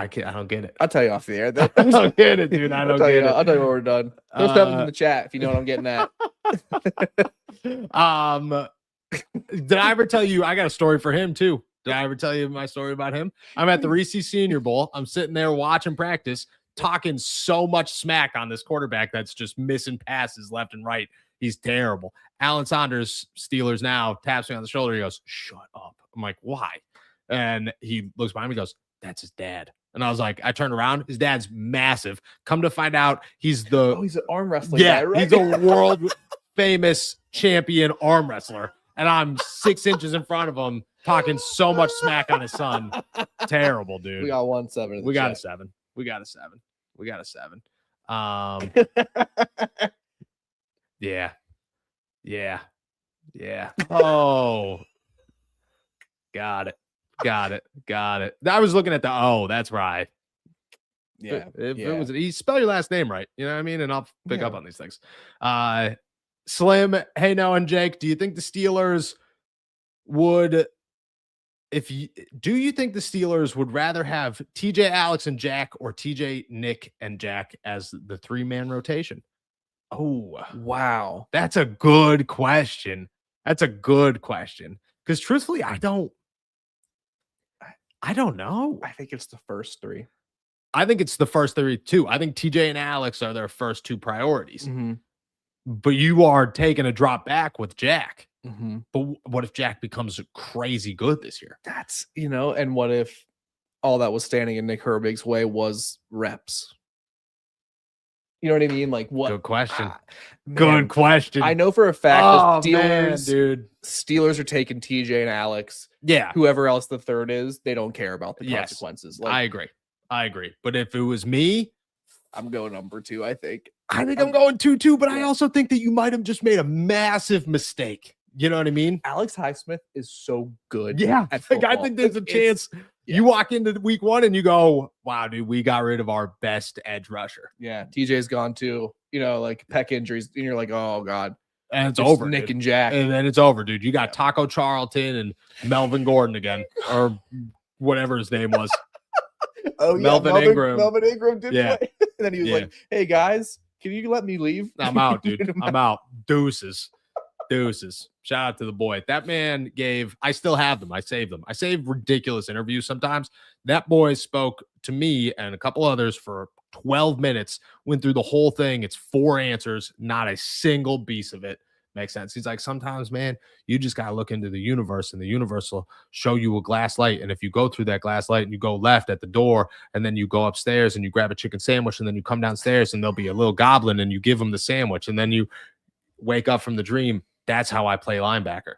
get it. I'll tell you off the air. I don't get it, dude. I don't get it. I'll tell you when we're done. Post up in the chat if you know what I'm getting at. Did I ever tell you? I got a story for him too. Did I ever tell you my story about him? I'm at the Reese Senior Bowl. I'm sitting there watching practice, talking so much smack on this quarterback that's just missing passes left and right. He's terrible. Alan Saunders, Steelers now, taps me on the shoulder. He goes, "Shut up." I'm like, "Why?" And he looks behind me and goes, "That's his dad." And I was like, I turned around. His dad's massive. Come to find out, he's he's an arm wrestling guy, right? He's a world famous champion arm wrestler. And I'm 6 inches in front of him talking so much smack on his son. Terrible, dude. We got 1-7. We got a 7. We got a 7. We got a 7. Yeah. Yeah. Yeah. Oh. Got it. I was looking at the that's right. Yeah. If it was, you spell your last name right, you know what I mean? And I'll pick up on these things. Slim, hey, Noah and Jake, do you think the Steelers would, do you think the Steelers would rather have TJ, Alex, and Jack, or TJ, Nick, and Jack as the 3-man rotation? Oh, wow. That's a good question. Because truthfully, I don't know. I think it's the first 3. I think it's the first 3 too. I think TJ and Alex are their first 2 priorities. Mm-hmm. But you are taking a drop back with Jack. Mm-hmm. But what if Jack becomes crazy good this year? That's, and what if all that was standing in Nick Herbig's way was reps? You know what I mean? Like, what? Good question. Man, question. I know for a fact the Steelers, dude. Steelers are taking TJ and Alex. Yeah. Whoever else the third is, they don't care about the Yes. consequences. I agree. But if it was me, I'm going number 2, I think. I'm going 2-2, but I also think that you might have just made a massive mistake. You know what I mean? Alex Highsmith is so good. Yeah. At Like, I football. think there's a chance you walk into week 1 and you go, wow, dude, we got rid of our best edge rusher. Yeah. TJ's gone too. Like pec injuries. And you're like, oh, God. And it's over. Nick dude. and Jack. And then it's over, dude. You got Taco Charlton and Melvin Gordon again, or whatever his name was. Oh, yeah. Melvin Ingram. Melvin Ingram did Yeah. play. And then he was like, hey, guys, can you let me leave? I'm out, dude. I'm out. Deuces. Shout out to the boy. That man I still have them. I saved them. I save ridiculous interviews sometimes. That boy spoke to me and a couple others for 12 minutes, went through the whole thing. It's 4 answers, not a single piece of it makes sense. He's like, sometimes, man, you just got to look into the universe, and the universe will show you a glass light. And if you go through that glass light and you go left at the door, and then you go upstairs and you grab a chicken sandwich, and then you come downstairs and there'll be a little goblin and you give him the sandwich, and then you wake up from the dream. That's how I play linebacker.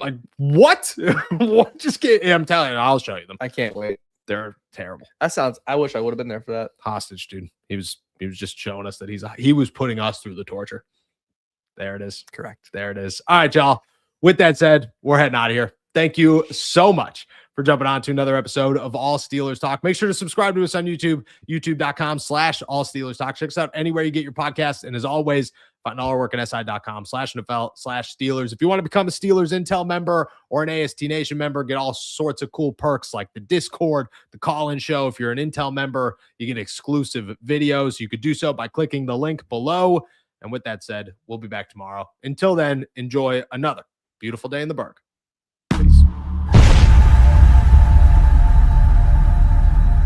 Like, what? What? Just get, I'm telling you, I'll show you them. I can't wait. They're terrible. I wish I would have been there for that. Hostage, dude. He was just showing us that he was putting us through the torture. There it is. Correct. There it is. All right, y'all. With that said, we're heading out of here. Thank you so much for jumping on to another episode of All Steelers Talk. Make sure to subscribe to us on YouTube, youtube.com/All Steelers Talk. Check us out anywhere you get your podcasts. And as always, find all our work at si.com/NFL/Steelers. If you want to become a Steelers Intel member or an AST Nation member, get all sorts of cool perks like the Discord, the call-in show. If you're an Intel member, you get exclusive videos. You could do so by clicking the link below. And with that said, we'll be back tomorrow. Until then, enjoy another beautiful day in the Berg.